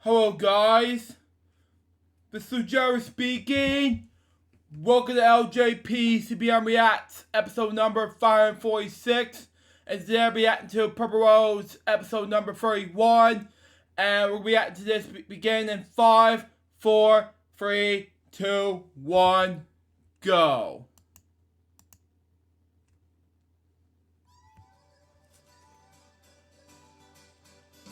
Hello guys, this is Jerry speaking. Welcome to LJPCBM Reacts, episode number 546. And today I'm reacting to Purple Rose, episode number 31. And we'll react to this beginning in 5, 4, 3, 2, 1, go.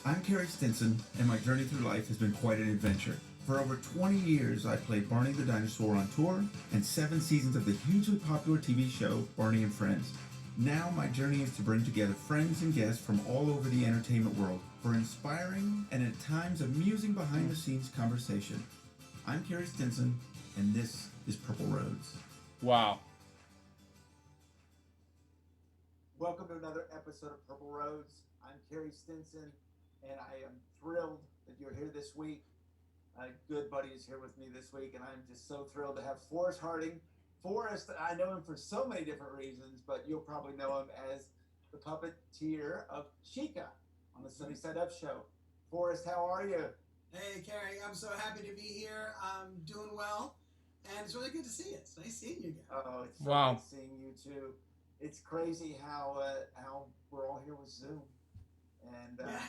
I'm Carrie Stinson, and my journey through life has been quite an adventure. For over 20 years, I played Barney the Dinosaur on tour, and 7 seasons of the hugely popular TV show Barney and Friends. Now my journey is to bring together friends and guests from all over the entertainment world for inspiring and at times amusing behind-the-scenes conversation. I'm Carrie Stinson, and this is Purple Roads. Wow. Welcome to another episode of Purple Roads. I'm Carrie Stinson, and I am thrilled that you're here this week. A good buddy is here with me this week, and I'm just so thrilled to have Forrest Harding. Forrest, I know him for so many different reasons, but you'll probably know him as the puppeteer of Chica on the Sunny Side Up show. Forrest, how are you? Hey, Carrie, I'm so happy to be here. I'm doing well, and it's really good to see you. It's nice seeing you again. Oh, it's so Wow. nice seeing you too. It's crazy how we're all here with Zoom, and Yeah.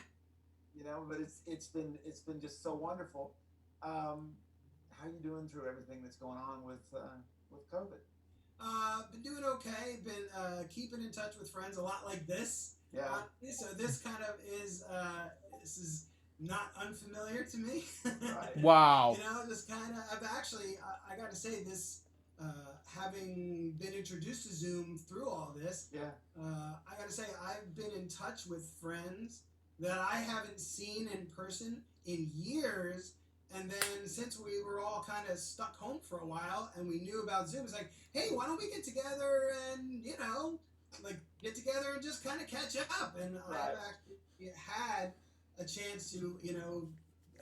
you know, but it's been just so wonderful. How you doing through everything that's going on with COVID? Been doing okay. Been keeping in touch with friends a lot like this. Yeah. So this kind of is this is not unfamiliar to me. Right. Wow. You know, just kind of. I've actually, I got to say this. Having been introduced to Zoom through all this, Yeah. I got to say I've been in touch with friends that I haven't seen in person in years. And then since we were all kind of stuck home for a while and we knew about Zoom, it's like, hey, why don't we get together and, you know, like get together and just kind of catch up. And Right. I've actually had a chance to, you know,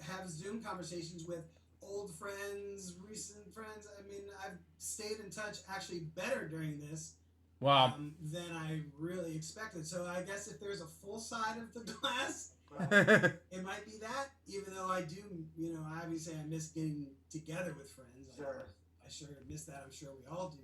have Zoom conversations with old friends, recent friends. I mean, I've stayed in touch actually better during this Wow. than I really expected. So I guess if there's a full side of the glass, Right. it might be that, even though I do, you know, obviously I miss getting together with friends. Sure. I sure miss that. I'm sure we all do.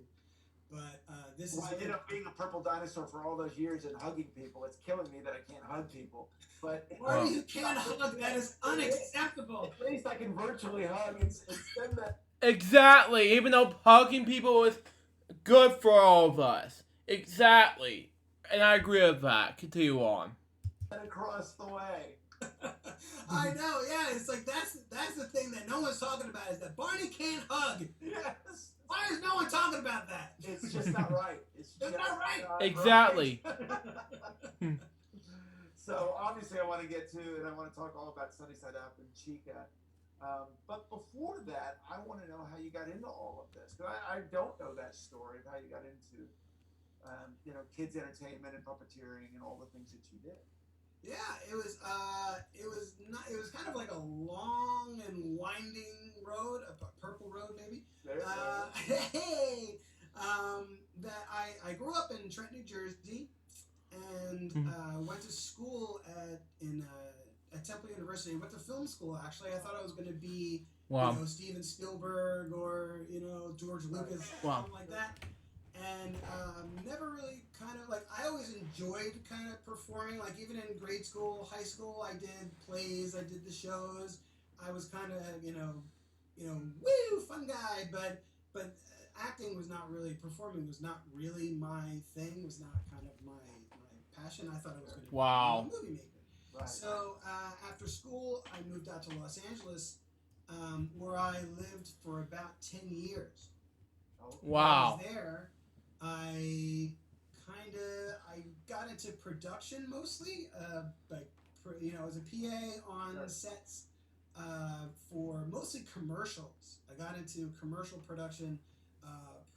But this Well, is you know, being a purple dinosaur for all those years and hugging people, it's killing me that I can't hug people. But Or you can't hug. That is unacceptable. at least I can virtually hug and send that Exactly. Even though hugging people is good for all of us. Exactly. And I agree with that. Continue on. across the way. I know. Yeah, it's like that's the thing that no one's talking about is that Barney can't hug. Yes. Why is no one talking about that? It's just not right. It's just not right. Exactly. right. So obviously I want to get to, and I want to talk all about Sunny Side Up and Chica. But before that, I want to know how you got into all of this. Because I don't know that story of how you got into, you know, kids entertainment and puppeteering and all the things that you did. Yeah, it was kind of like a long and winding road, a purple road maybe. There's Hey, that I grew up in Trenton, New Jersey, and went to school at Temple University. Went to film school actually. I thought I was going to be Wow. you know, Steven Spielberg or you know George Lucas, Wow. something like that. And never really kind of like I always enjoyed kind of performing. Like even in grade school, high school, I did plays, I did the shows. I was kind of you know, woo, fun guy. But acting was not really performing was not really my thing. Was not kind of my passion. I thought I was going to Wow. be a movie maker. right. So after school, I moved out to Los Angeles, where I lived for about 10 years. Okay. Wow. While I was there, I got into production mostly, like you know, as a PA on Sure. sets for mostly commercials. I got into commercial production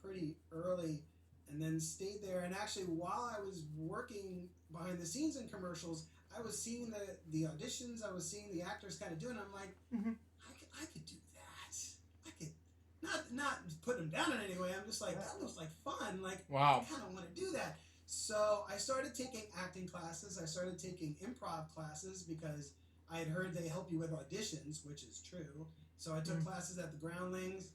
pretty early, and then stayed there. And actually, while I was working behind the scenes in commercials, I was seeing the auditions. I was seeing the actors kind of doing. I'm like, I could do that. I could not put them down in any way. I'm just like, that looks like fun. Like, Wow. I kind of want to do that. So I started taking acting classes. I started taking improv classes because I had heard they help you with auditions, which is true. So I took classes at the Groundlings.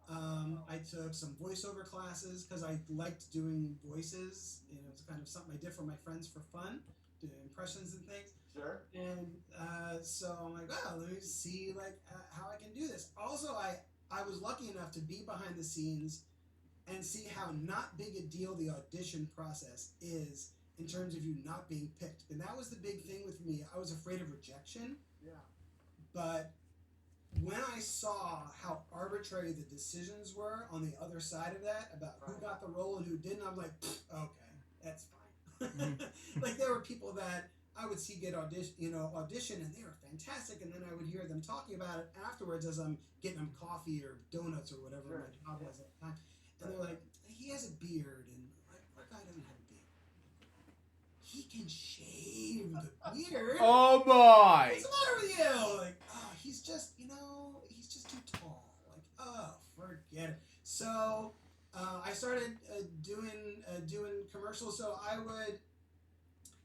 I took some voiceover classes because I liked doing voices. You know, it's kind of something I did for my friends for fun, doing impressions and things. Sure. And so I'm like, wow, let me see like how I can do this. Also, I was lucky enough to be behind the scenes and see how not big a deal the audition process is in terms of you not being picked. And that was the big thing with me. I was afraid of rejection. Yeah. But when I saw how arbitrary the decisions were on the other side of that, about who got the role and who didn't, I'm like, okay, that's fine. Like there were people that I would see get audition, and they were fantastic, and then I would hear them talking about it afterwards as I'm getting them coffee or donuts or whatever my job was at the time, and they're like, he has a beard, and what guy doesn't have a beard? He can shave the beard. Oh boy! What's the matter with you? Like, oh, he's just too tall. Like, oh, forget it. So I started doing commercials. So I would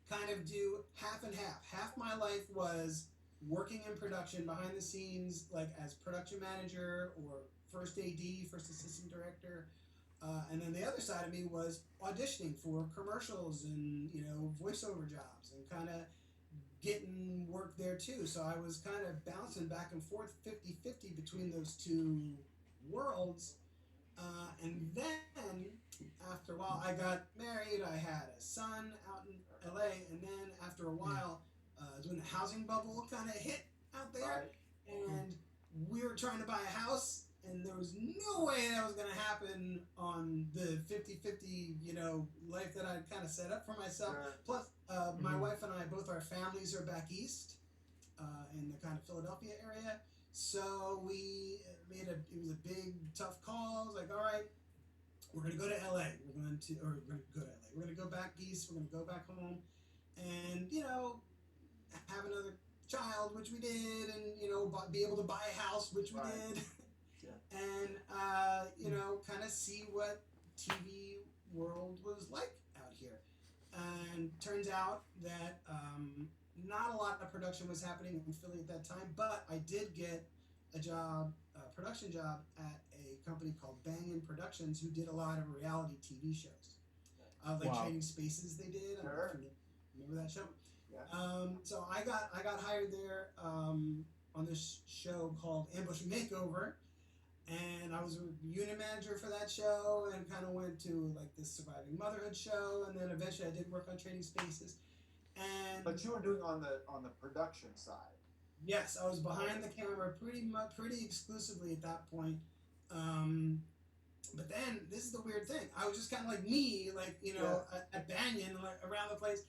kind of do half and half. Half my life was working in production behind the scenes, like as production manager or first AD, first assistant director. And then the other side of me was auditioning for commercials and, voiceover jobs and kind of getting work there too. So I was kind of bouncing back and forth 50-50 between those two worlds. And then after a while, I got married. I had a son out in LA. And then after a while, when the housing bubble kind of hit out there, and we were trying to buy a house, and there was no way that was going to happen on the 50-50, life that I'd kind of set up for myself. Sure. Plus, my wife and I, both our families are back east in the kind of Philadelphia area. So we it was a big, tough call. I was like, all right, we're going to go to LA. We're going to go back east. We're going to go back home and, have another child, which we did, and, be able to buy a house, which we did. And, kind of see what TV world was like out here. And turns out that not a lot of production was happening in Philly at that time, but I did get a production job at a company called Bang Productions, who did a lot of reality TV shows. Trading Spaces they did. I don't know if you remember that show? Yeah. So I got hired there on this show called Ambush Makeover. And I was a unit manager for that show, and kind of went to like this Surviving Motherhood show, and then eventually I did work on Trading Spaces. But you were doing on the production side. Yes, I was behind the camera pretty exclusively at that point. But then this is the weird thing. I was just kind of like me, at Banyan, like around the place.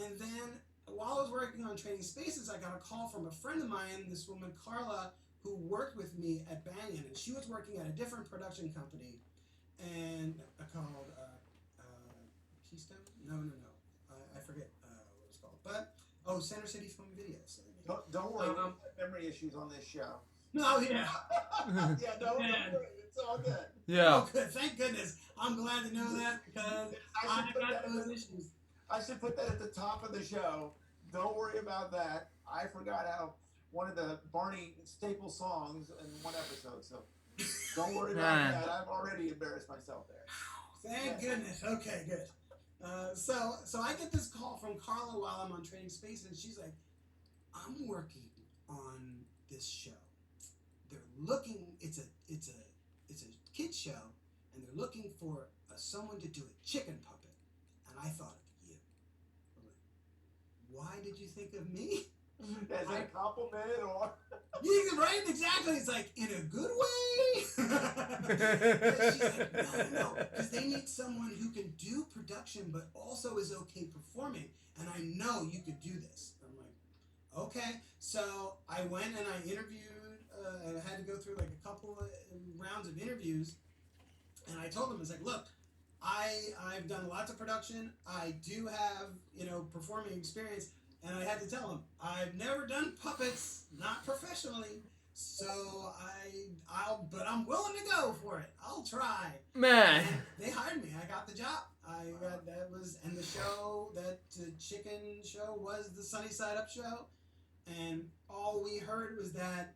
And then while I was working on Trading Spaces, I got a call from a friend of mine, this woman Carla, who worked with me at Banyan, and she was working at a different production company, and called Keystone. No. I forget what it's called, but Center City Film Video. So don't worry, we don't have memory issues on this show. No, yeah. Don't worry, it's all good. Yeah. Oh, good. Thank goodness. I'm glad to know that because I got those issues. I should put that at the top of the show. Don't worry about that. I forgot how one of the Barney staple songs in one episode, so don't worry about that. I've already embarrassed myself there. Thank goodness. Okay, good. So I get this call from Carla while I'm on Trading Spaces, and she's like, "I'm working on this show. They're looking. It's a kids show, and they're looking for someone to do a chicken puppet." And I thought of you. I'm like, why did you think of me? As a compliment, or yeah, right? Exactly. It's like in a good way. She's like, no, because they need someone who can do production but also is okay performing, and I know you could do this. I'm like, okay. So I went and I interviewed. I had to go through like a couple of rounds of interviews, and I told them, it's like, look, I've done lots of production. I do have performing experience. And I had to tell him, I've never done puppets, not professionally, so but I'm willing to go for it. I'll try. Man. And they hired me. I got the job. And the show, that chicken show was the Sunny Side Up show. and all we heard was that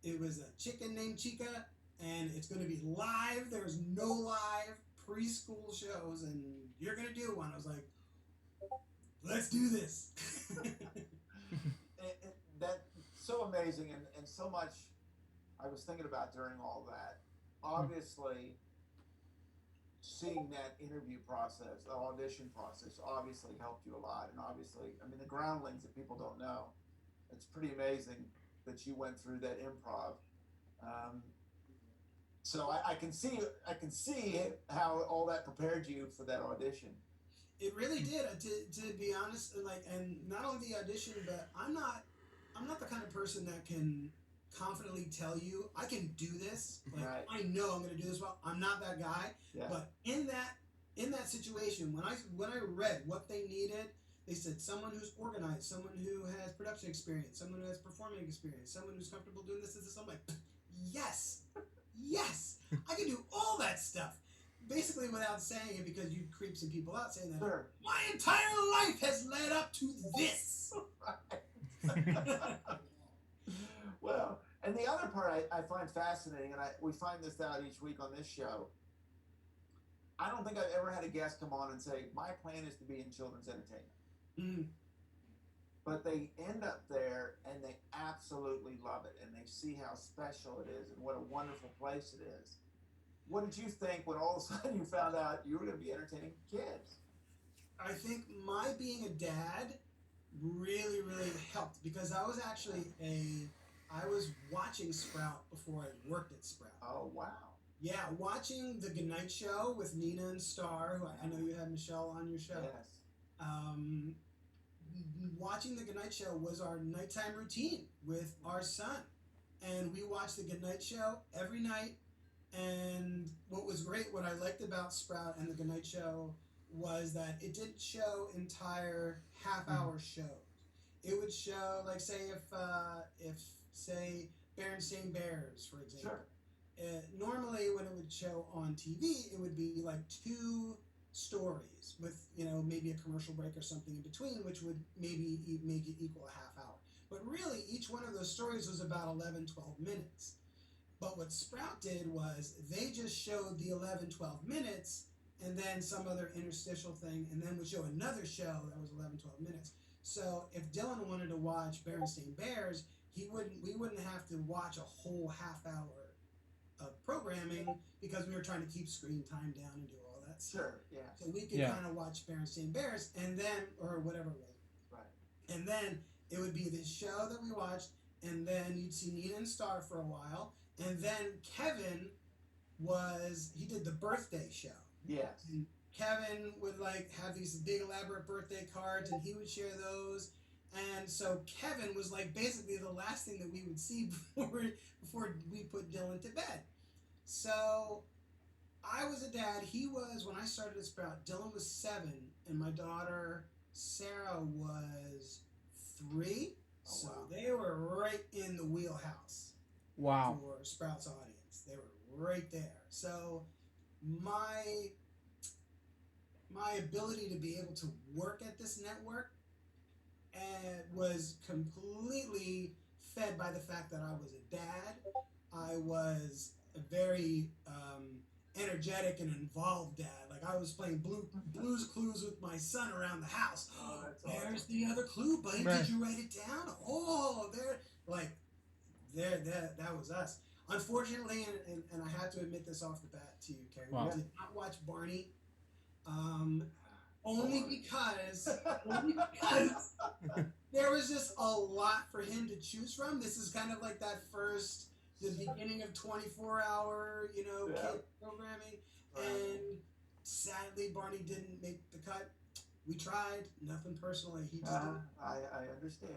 it was a chicken named Chica, and it's going to be live. There's no live preschool shows, and you're going to do one. I was like, let's do this. That's so amazing, and so much I was thinking about during all that. Obviously, seeing that interview process, the audition process, obviously helped you a lot. And obviously, I mean, the groundlings that people don't know, it's pretty amazing that you went through that improv. So I can see how all that prepared you for that audition. It really did. To be honest, like, and not only the audition, but I'm not the kind of person that can confidently tell you I can do this. Like, Right. I know I'm going to do this well. I'm not that guy. Yeah. But in that situation, when I read what they needed, they said someone who's organized, someone who has production experience, someone who has performing experience, someone who's comfortable doing this. I'm like, yes, I can do all that stuff. Basically, without saying it, because you creep some people out saying that. Sure. My entire life has led up to this. Well, and the other part I find fascinating, and we find this out each week on this show. I don't think I've ever had a guest come on and say, my plan is to be in children's entertainment. Mm. But they end up there and they absolutely love it, and they see how special it is and what a wonderful place it is. What did you think when all of a sudden you found out you were going to be entertaining kids? I think my being a dad really, really helped, because I was watching Sprout before I worked at Sprout. Oh, wow. Yeah, watching the Goodnight Show with Nina and Star, who I know you had Michelle on your show. Yes. Watching the Goodnight Show was our nighttime routine with our son. And we watched the Goodnight Show every night. And what was great, what I liked about Sprout and the Goodnight Show, was that it didn't show entire half-hour shows. It would show, like, say, if Berenstain Bears, for example. Sure. Normally, when it would show on TV, it would be like 2 stories with, maybe a commercial break or something in between, which would maybe make it equal a half hour. But really, each one of those stories was about 11, 12 minutes. But what Sprout did was they just showed the 11, 12 minutes and then some other interstitial thing, and then would show another show that was 11, 12 minutes. So if Dylan wanted to watch Berenstain Bears, we wouldn't have to watch a whole half hour of programming, because we were trying to keep screen time down and do all that stuff. Sure, yeah. So we could kind of watch Berenstain Bears, and then, or whatever it was. Right. And then it would be this show that we watched, and then you'd see Nina and Star for a while, and then Kevin he did the birthday show. Yes. And Kevin would have these big elaborate birthday cards, and he would share those. And so Kevin was basically the last thing that we would see before we put Dylan to bed. So I was a dad. He was, when I started at Sprout, Dylan was 7, and my daughter Sarah was 3. Oh, so wow. they were right in the wheelhouse. Wow. For Sprout's audience. They were right there. So my ability to be able to work at this network was completely fed by the fact that I was a dad. I was a very energetic and involved dad. I was playing Blue's Clues with my son around the house. Oh, that's There's awesome. the other clue, buddy. Right. Did you write it down? Oh, that was us. Unfortunately, and I have to admit this off the bat to you, Carrie, Wow. we did not watch Barney. Only because there was just a lot for him to choose from. This is kind of like the beginning of 24-hour, kid programming. Right. And sadly, Barney didn't make the cut. We tried, nothing personally. He just didn't. I understand.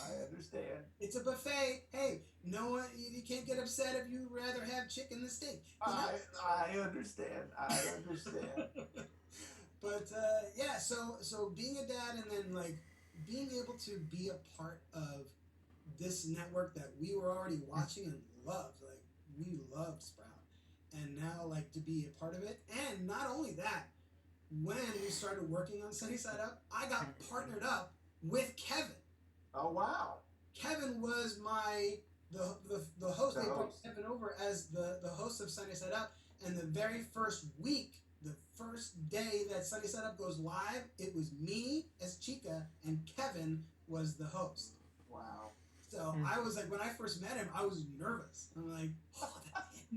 I understand. It's a buffet. Hey, no one, you can't get upset if you rather have chicken than steak. I understand. I understand. But so being a dad, and then being able to be a part of this network that we were already watching and loved. We loved Sprout, and now to be a part of it. And not only that, when we started working on Sunny Side Up, I got partnered up with Kevin. Oh, wow. Kevin was the host. The They brought host. Kevin over as the host of Sunday Side Up, and the very first week, the first day that Sunday Side Up goes live, it was me as Chica, and Kevin was the host. Wow. So I was like, when I first met him, I was nervous. I'm like, oh,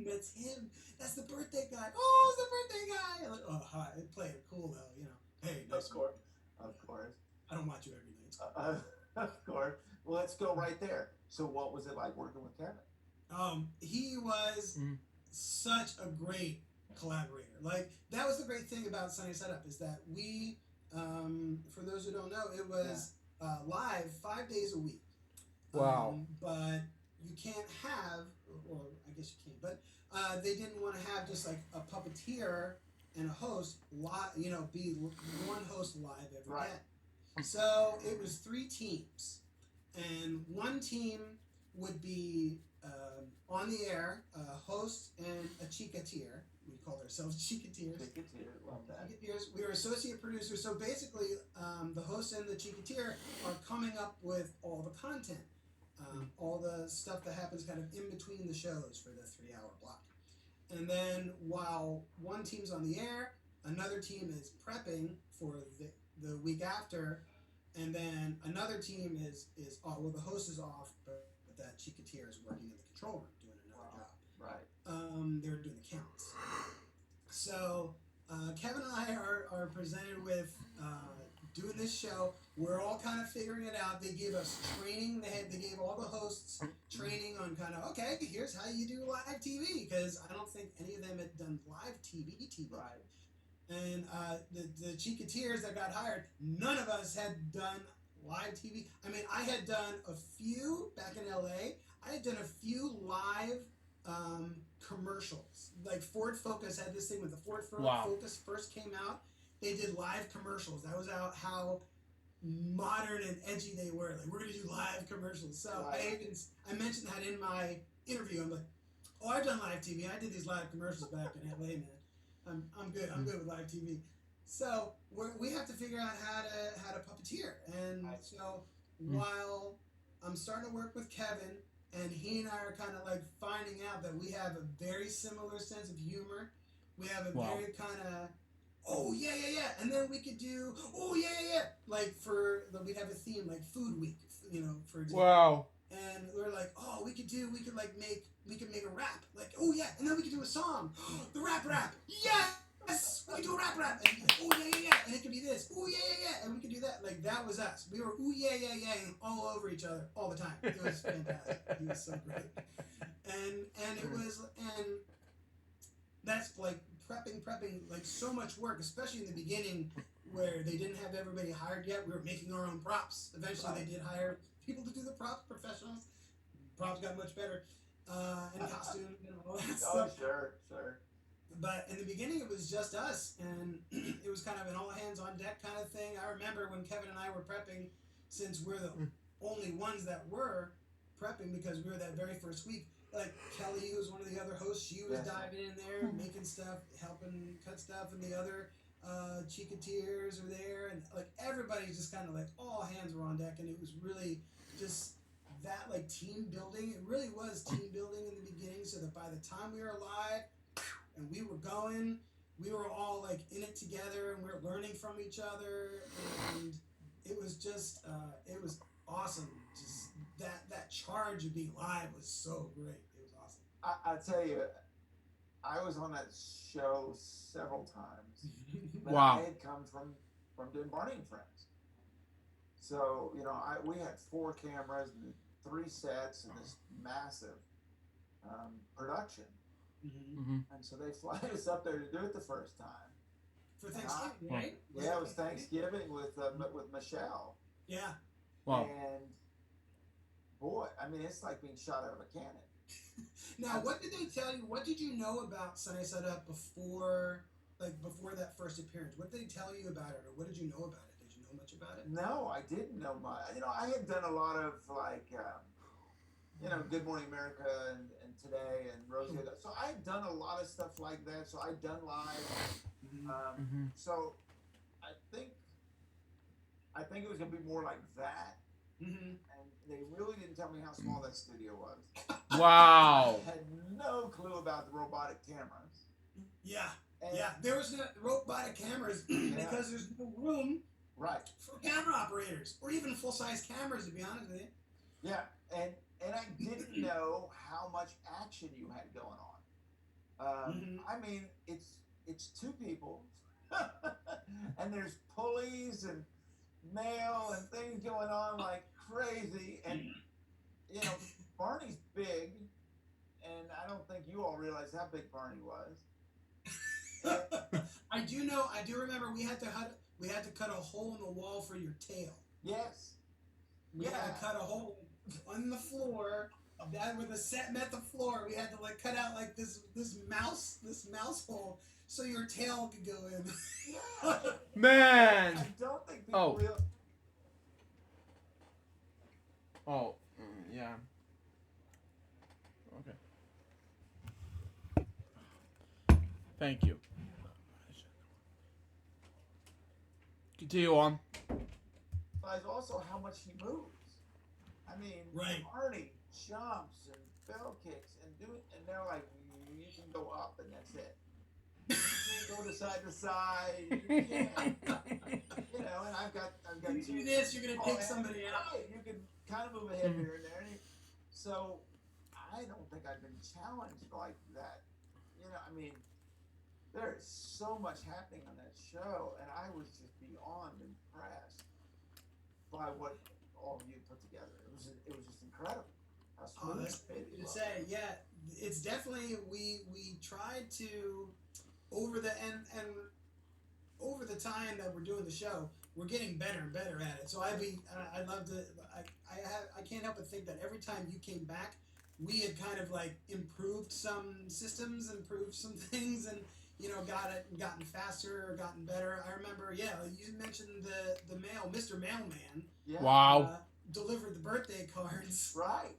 that's him. That's the birthday guy. Oh, it's the birthday guy. I'm like, oh, hi. Play it cool though, you know. Hey, nice Of course. Of course. I don't watch you every night. It's cool. Of course. Well, let's go right there. So, what was it like working with Kevin? He was such a great collaborator. Like, that was the great thing about Sunday Side Up, is that we, for those who don't know, it was live 5 days a week. Wow. But you can't have, or I guess you can, but they didn't want to have just like a puppeteer and a host live, you know, be one host live every day. So it was 3 teams, and one team would be on the air, a host and a Chica-teer. We called ourselves Chica-teers. Chica-teer, love that. Chica-teers. We were associate producers, so basically the host and the Chica-teer are coming up with all the content, all the stuff that happens kind of in between the shows for the 3-hour block. And then while one team's on the air, another team is prepping for the week after, and then another team is well, the host is off, but that Chica-teer is working in the control room doing another job. Right. They're doing the counts. So Kevin and I are presented with doing this show. We're all kind of figuring it out. They gave us training. They gave all the hosts training on kind of, okay, here's how you do live TV, because I don't think any of them had done live TV. Right. And the Chica-teers that got hired, none of us had done live TV. I mean, I had done a few back in LA. I had done a few live commercials. Like Ford Focus had this thing when the Ford Focus first came out. They did live commercials. That was how modern and edgy they were. Like, we're gonna do live commercials. So I mentioned that in my interview. I'm like, oh, I've done live TV. I did these live commercials back in LA, man. I'm good. I'm good with live TV. So we have to figure out how to puppeteer. And so while I'm starting to work with Kevin, and he and I are kind of like finding out that we have a very similar sense of humor. We have a very kind of, oh yeah, and then we could do, oh yeah, like we'd have a theme like Food Week, you know, for example. Wow. And we're like, oh, we could make a rap, like, oh yeah, and then we could do a song, the rap, yes, we could do a rap, and oh yeah, and it could be this, oh yeah, and we could do that. Like, that was us. We were ooh yeah, and all over each other all the time. It was fantastic. He was so great, and that's like prepping, like so much work, especially in the beginning where they didn't have everybody hired yet. We were making our own props. Eventually, they did hire people to do the props, professionals. Props got much better, and costume, you know, all that stuff. Oh, sure. But in the beginning, it was just us, and it was kind of an all hands on deck kind of thing. I remember when Kevin and I were prepping, since we're the only ones that were prepping because we were that very first week. Like Kelly, who's one of the other hosts, she was diving in there, making stuff, helping cut stuff, and the other Chica-teers were there, and like everybody's just kind of like all hands were on deck, and it was really just that like team building. It really was team building in the beginning, so that by the time we were live and we were going, we were all like in it together, and we were learning from each other, and it was just it was awesome. Just that charge of being live was so great. It was awesome. I tell you, I was on that show several times. But Wow. I had come from doing Barney and Friends. So, you know, we had 4 cameras and 3 sets and this massive production. And so they fly us up there to do it the first time. For Thanksgiving, right? Yeah, it was Thanksgiving with Michelle. Yeah. Wow. And boy, I mean, it's like being shot out of a cannon. Now, what did they tell you? What did you know about Sunday Side Up before that first appearance? What did they tell you about it, or what did you know about it? Did you know much about it? No, I didn't know much. You know, I had done a lot of like, you know, Good Morning America and Today and Rosie. So I had done a lot of stuff like that. So I'd done live. So I think it was gonna be more like that. And they really didn't tell me how small that studio was. Wow. I had no clue about the robotic cameras. Yeah. And Yeah, there was no robotic cameras because there's no room right. for camera operators or even full-size cameras, to be honest with you. Yeah, and I didn't know how much action you had going on. I mean, it's two people, and there's pulleys and mail and things going on like crazy, and you know, Barney's big, and I don't think you all realize how big Barney was. I do remember we had to cut a hole in the wall for your tail. Yes. We had to cut a hole on the floor. That where the set met the floor, we had to like cut out like this mouse hole so your tail could go in. Man. I don't think people realize. Oh, yeah. Okay. Thank you. Continue on. Realize also how much he moves. I mean, right. Barney jumps and bell kicks and they're like, you can go up and that's it. You can't go to side, you can't. You know, and I've got you do this, you're gonna take somebody out. Right, you can kind of move ahead here and there. So I don't think I've been challenged like that. You know, I mean, there is so much happening on that show, and I was just beyond impressed by what all of you put together. It was just incredible. How smooth that's good to say. Yeah, it's definitely we tried to over the time that we're doing the show, we're getting better and better at it. So I can't help but think that every time you came back, we had kind of like improved some systems, improved some things, and gotten faster, gotten better. I remember, you mentioned the Mr. Mailman. Yeah. Wow. Delivered the birthday cards. Right.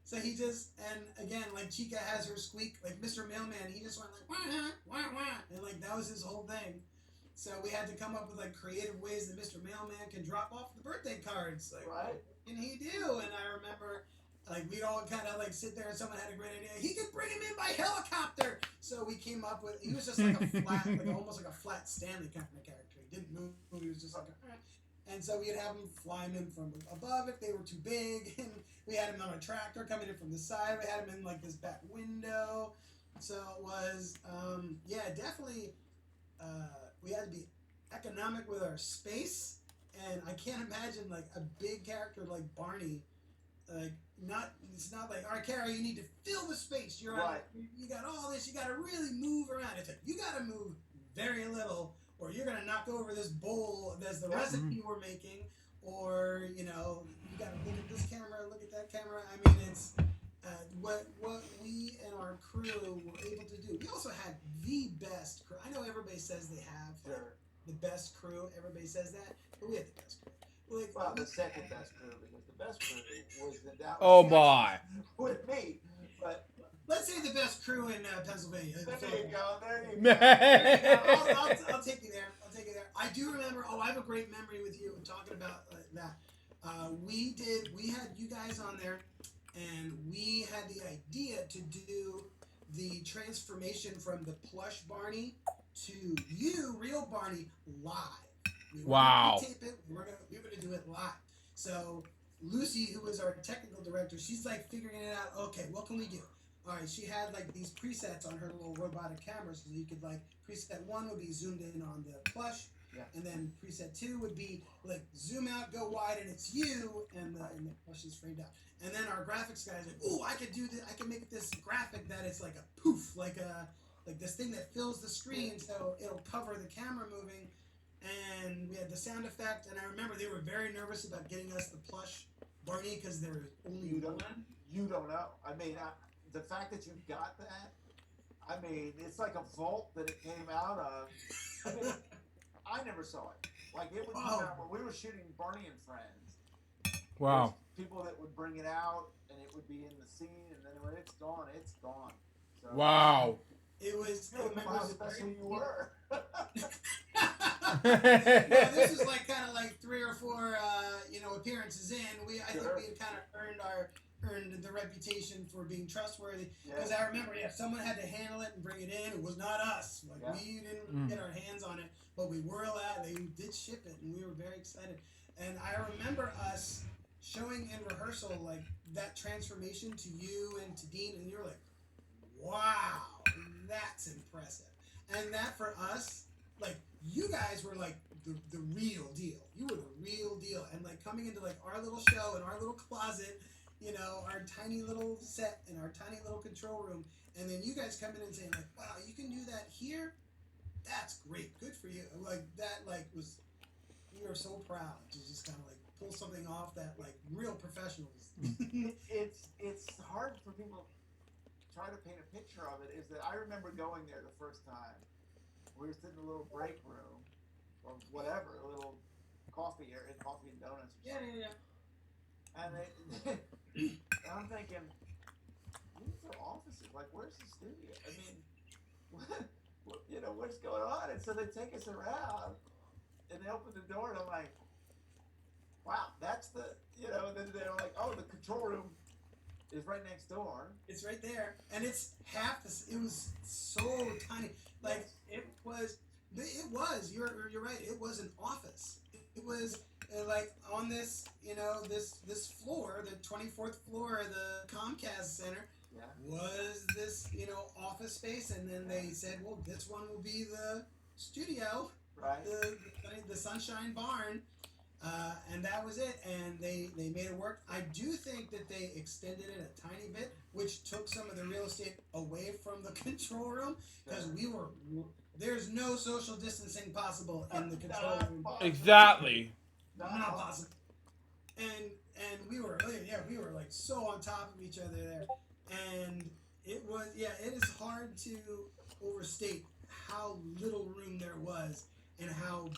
So he just, and again, like Chica has her squeak, like Mr. Mailman, he just went like, wah, wah, wah, and like that was his whole thing. So we had to come up with like creative ways that Mr. Mailman can drop off the birthday cards. Like, right. What can he do? And I remember, like, we'd all kind of like sit there and someone had a great idea. He could bring him in by helicopter. So we came up with, he was just like a flat, like almost like a flat Stanley kind of character. He didn't move. He was just like, and so we'd have him fly him in from above if they were too big. And we had him on a tractor coming in from the side. We had him in like this back window. So it was, definitely, we had to be economic with our space. And I can't imagine like a big character like Barney, like it's not like, all right, Carrie, you need to fill the space. You're right. You got all this. You got to really move around. It's like you got to move very little, or you're gonna knock over this bowl that's the recipe we're making, or you got to look at this camera, look at that camera. I mean, it's what we and our crew were able to do. We also had the best crew. I know everybody says they have the best crew. Everybody says that, but we had the best crew. Like, well, the second best crew, because the best crew was the Dallas. Oh my! With me, but let's say the best crew in Pennsylvania. There you go. I'll take you there. I do remember. Oh, I have a great memory with you talking about that. We had you guys on there, and we had the idea to do the transformation from the plush Barney to you, real Barney, live. We were gonna tape it. We were gonna do it live. So Lucy, who was our technical director, she's like figuring it out. Okay, what can we do? All right, she had like these presets on her little robotic camera, so you could like preset 1 would be zoomed in on the plush, and then preset 2 would be like zoom out, go wide, and it's you, and the plush is framed out. And then our graphics guy is like, oh, I could do this. I can make this graphic that it's like a poof, like this thing that fills the screen, so it'll cover the camera moving. And we had the sound effect, and I remember they were very nervous about getting us the plush Barney because there was only one. You don't know. I mean, the fact that you got that, I mean, it's like a vault that it came out of. I mean, I never saw it. Like, it would come out when we were shooting Barney and Friends. Wow. People that would bring it out, and it would be in the scene, and then when it's gone, it's gone. So, wow. It was. I remember how special you were. This is like kind of like 3 or 4, appearances in. I think we had kind of earned the reputation for being trustworthy. Yeah. Because I remember, someone had to handle it and bring it in. It was not us. Like we didn't get our hands on it, but we were allowed. They did ship it, and we were very excited. And I remember us showing in rehearsal like that transformation to you and to Dean, and you're like, wow, that's impressive. And that for us, like, you guys were like the real deal. You were the real deal. And like coming into like our little show and our little closet, you know, our tiny little set and our tiny little control room, and then you guys come in and saying like, wow, you can do that here? That's great. Good for you. Like that was, we were so proud to just kind of like pull something off that like real professionals. It's hard for people to try to paint a picture of it. Is that I remember going there the first time. We were sitting in a little break room or whatever, a little coffee area, coffee and donuts. Or something. Yeah. And and I'm thinking, these are offices. Like, where's the studio? I mean, what's going on? And so they take us around, and they open the door, and I'm like, wow, that's the, and then they're like, oh, the control room is right next door. It's right there, and it's half this. It was so tiny. Like it was. You're right. It was an office. It was like on this, this floor, the 24th floor of the Comcast Center. Yeah. Was this, office space, and then they said, well, this one will be the studio, right? The Sunshine Barn. And that was it, and they made it work. I do think that they extended it a tiny bit, which took some of the real estate away from the control room, because there's no social distancing possible in the control room. Exactly. Not possible. And we were like so on top of each other there, and it is hard to overstate how little room there was and how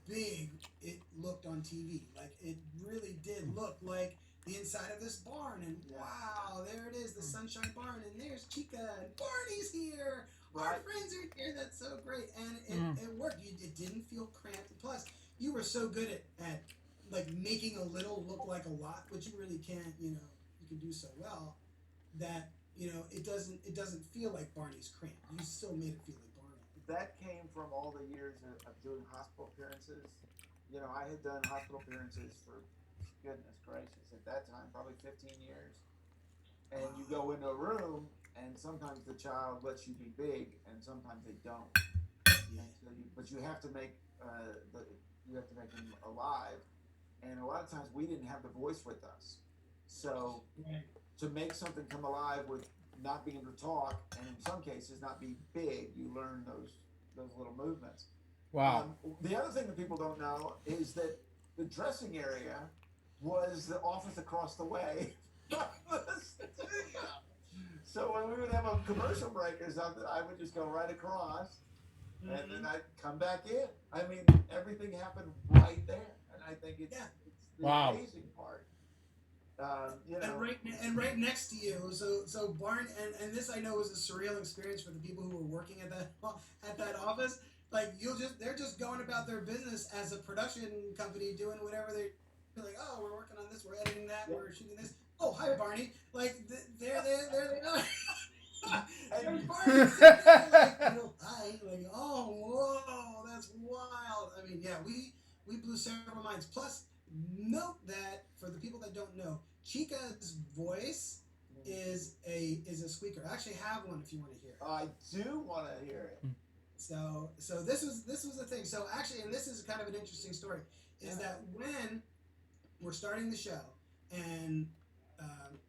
big it looked on TV. Like, it really did look like the inside of this barn. And wow, there it is, the Sunshine Barn. And there's Chica, and Barney's here. Right. Our friends are here. That's so great. And it worked. It didn't feel cramped. Plus, you were so good at like making a little look like a lot, which you really can't, you can do so well, that, it doesn't feel like Barney's cramped. You still made it feel like Barney. That came from all the years of doing hospital appearances. I had done hospital appearances for, goodness gracious, at that time, probably 15 years. And you go into a room, and sometimes the child lets you be big, and sometimes they don't. Yeah. So but you have to make them alive. And a lot of times we didn't have the voice with us. So to make something come alive with not being able to talk, and in some cases not be big, you learn those little movements. Wow. The other thing that people don't know is that the dressing area was the office across the way. So when we would have a commercial break or something, I would just go right across, and then I'd come back in. I mean, everything happened right there, and I think it's the amazing part. And right next to you, so Barn, and this I know was a surreal experience for the people who were working at that office. Like, they're just going about their business as a production company, doing whatever they're like. Oh, we're working on this, we're editing that, we're shooting this. Oh, hi, Barney. Like, there they are. And Barney sitting there like, hi. Like, oh, whoa, that's wild. I mean, yeah, we blew several minds. Plus, note that for the people that don't know, Chica's voice is a squeaker. I actually have one if you want to hear it. I do want to hear it. So this was the thing. So actually, and this is kind of an interesting story, is that when we're starting the show, and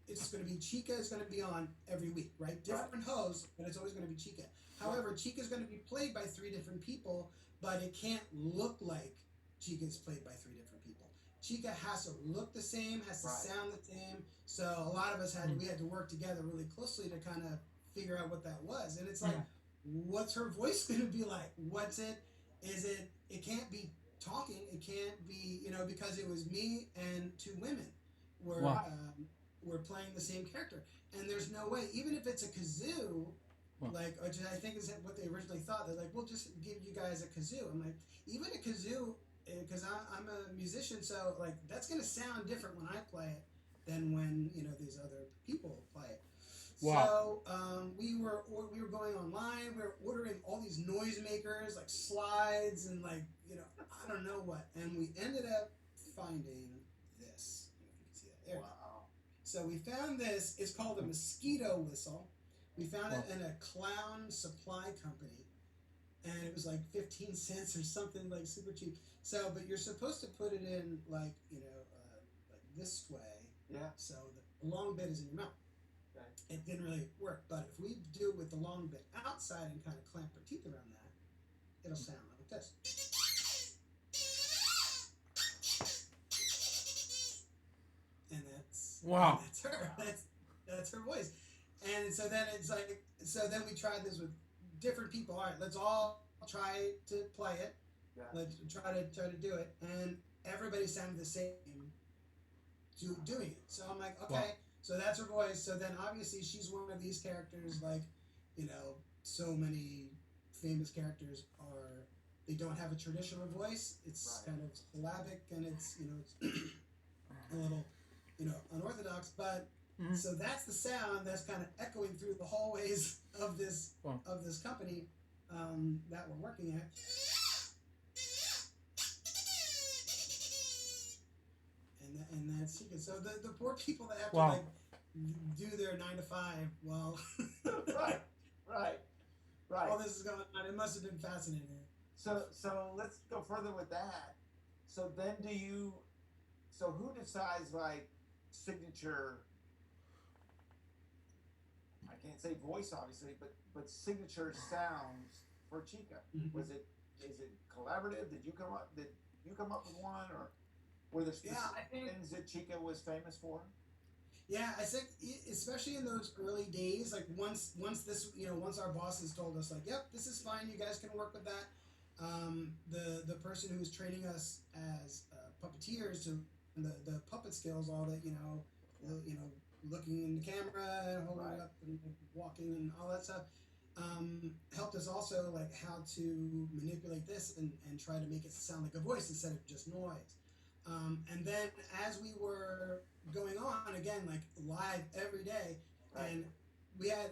it's going to be Chica is going to be on every week, right? Different hosts, but it's always going to be Chica. However, Chica is going to be played by 3 different people, but it can't look like Chica's played by 3 different people. Chica has to look the same, has to sound the same. So a lot of us we had to work together really closely to kind of figure out what that was. And it's like, what's her voice going to be like? What's it? Is it? It can't be talking. It can't be, because it was me and 2 women were playing the same character, and there's no way. Even if it's a kazoo, like, which I think is what they originally thought. They're like, we'll just give you guys a kazoo. I'm like, even a kazoo, because I'm a musician, so like that's gonna sound different when I play it than when these other people play it. Wow. So we were going online. We were ordering all these noisemakers like slides and like I don't know what, and we ended up finding this. I don't know if you can see that. There. Wow. So we found this. It's called a mosquito whistle. We found it in a clown supply company, and it was like 15 cents or something, like super cheap. So, but you're supposed to put it in like like this way. Yeah. So the long bit is in your mouth. Okay. It didn't really work, but if we do it with the long bit outside and kind of clamp our teeth around that, it'll sound like this. And that's Wow. That's her. That's her voice. And so then it's like, then we tried this with different people. All right, let's all try to play it. Yeah. Let's try to do it, and everybody sounded the same doing it. So I'm like, okay, wow. So that's her voice. So then obviously she's one of these characters, like, so many famous characters they don't have a traditional voice. It's Right. kind of syllabic, and it's it's a little unorthodox, but so that's the sound that's kind of echoing through the hallways of this Wow. of this company that we're working at. And that's Chica. So the poor people that have Wow. to like do their 9 to 5 while Right. all this is going on, it must have been fascinating. So let's go further with that. So then who decides like signature, I can't say voice obviously, but signature sounds for Chica? Mhm. Is it collaborative? Did you come up with one, or were there specific I think- things that Chica was famous for? Yeah, I think especially in those early days, like once this, once our bosses told us like, yep, this is fine, you guys can work with that. The person who was training us as puppeteers, to the puppet skills, all that, looking in the camera and holding it up and walking and all that stuff, helped us also like how to manipulate this and try to make it sound like a voice instead of just noise. And then as we were going on, again, like live every day, Right. and we had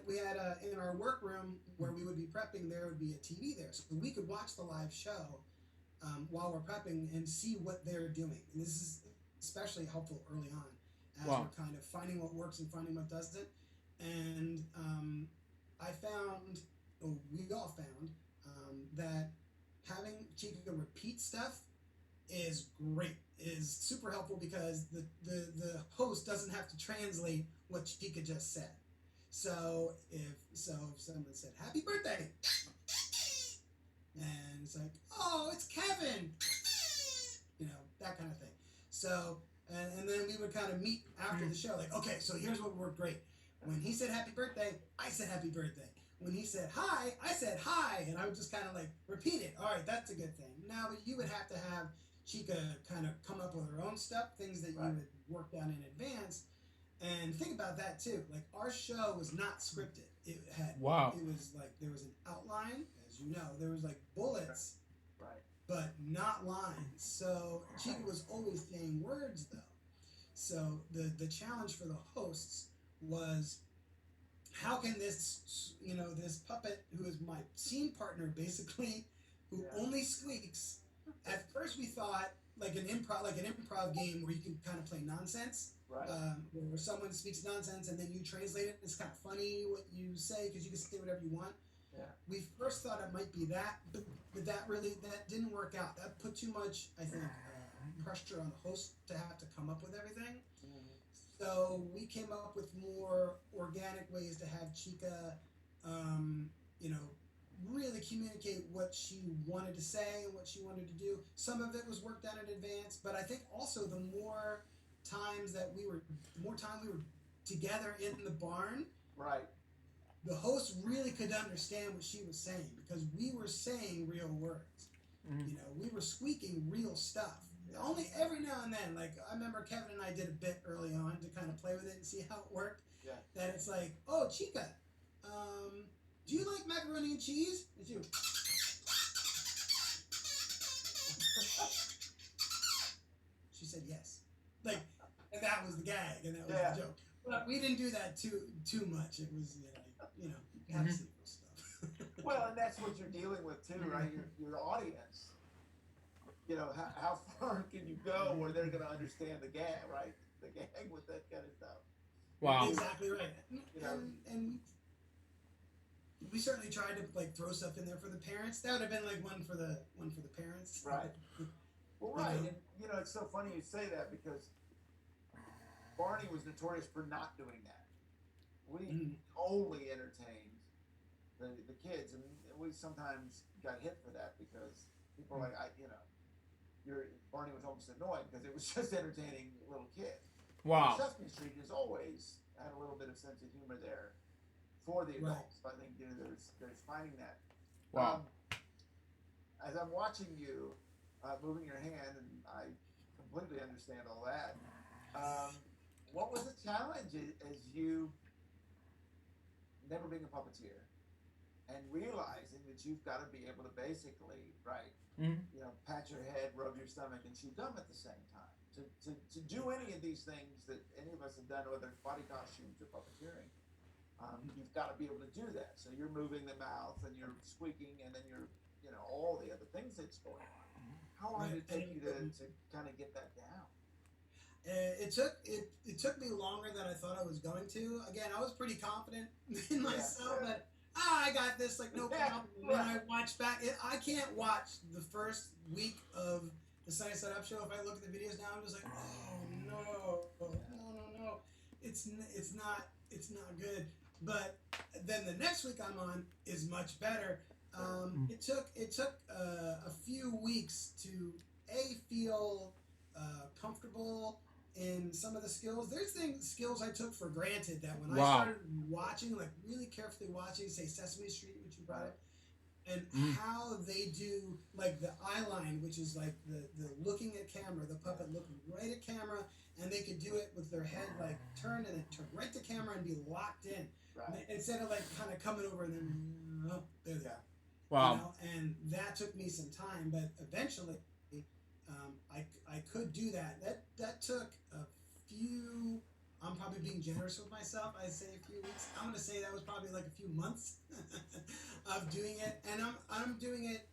in our workroom where we would be prepping, there would be a TV there, so we could watch the live show while we're prepping and see what they're doing. And this is especially helpful early on as Wow. we're kind of finding what works and finding what doesn't. And we all found that having Chica repeat stuff is great, is super helpful, because the host doesn't have to translate what Chica just said. So if someone said happy birthday, and it's like, oh, it's Kevin, that kind of thing. So and then we would kind of meet after the show, like, okay, so here's what worked great. When he said happy birthday, I said happy birthday. When he said hi, I said hi, and I would just kind of like repeat it. All right, that's a good thing. Now you would have to have Chica kind of come up with her own stuff, things that you had worked on in advance. And think about that too. Like, our show was not scripted. It had It was like there was an outline, as you know. There was like bullets, Right. but not lines. So Chica was always saying words though. So the challenge for the hosts was, how can this this puppet, who is my scene partner basically, who only squeaks. At first we thought like an improv game where you can kind of play nonsense. Right. Where someone speaks nonsense and then you translate it. It's kind of funny what you say, because you can say whatever you want. Yeah. We first thought it might be that, but that didn't work out. That put too much, I think, pressure on the host to have to come up with everything. Mm-hmm. So we came up with more organic ways to have Chica, really communicate what she wanted to say and what she wanted to do. Some of it was worked out in advance, but I think also the more time we were together in the barn, Right. the host really could understand what she was saying, because we were saying real words. We were squeaking real stuff. Only every now and then, like I remember Kevin and I did a bit early on to kind of play with it and see how it worked. Yeah. That it's like, oh, Chica, do you like macaroni and cheese? It's you. She said yes. Like, and that was the gag and that was the joke. But we didn't do that too much. It was kind of simple stuff. Well, and that's what you're dealing with too, right? Your audience. How far can you go where they're going to understand the gag, right? The gag with that kind of stuff. Wow. Exactly right. And we certainly tried to like throw stuff in there for the parents. That would have been like one for the parents. Right. Well, right. And it's so funny you say that because Barney was notorious for not doing that. We only entertained the kids, and we sometimes got hit for that because people are like, Barney was almost annoying because it was just entertaining little kids. Wow. Sesame Street has always had a little bit of sense of humor there for the adults. Right. I think there's finding that. Wow. As I'm watching you moving your hand, and I completely understand all that. What was the challenge as you never being a puppeteer and realizing that you've got to be able to basically, pat your head, rub your stomach, and chew gum at the same time? To do any of these things that any of us have done, whether it's body costumes or puppeteering, you've got to be able to do that. So you're moving the mouth and you're squeaking, and then you're, all the other things that's going on. How long did it take you to kind of get that down? It took me longer than I thought I was going to. Again, I was pretty confident in myself that I got this, like no problem. When I watch back, I can't watch the first week of the Sunny Side Up show. If I look at the videos now, I'm just like, oh no, it's not good. But then the next week I'm on is much better. It took a few weeks to feel comfortable in some of the skills. There's skills I took for granted that when I started watching, like really carefully watching, say Sesame Street, which you brought up, and how they do like the eye line, which is like the looking at camera, the puppet looking right at camera, and they could do it with their head like turned and then turn right to camera and be locked in. Right. Instead of like kind of coming over and then there they are. Wow. And that took me some time, but eventually I could do that. That took a few. I'm probably being generous with myself. I say a few weeks. I'm gonna say that was probably like a few months of doing it, and I'm doing it,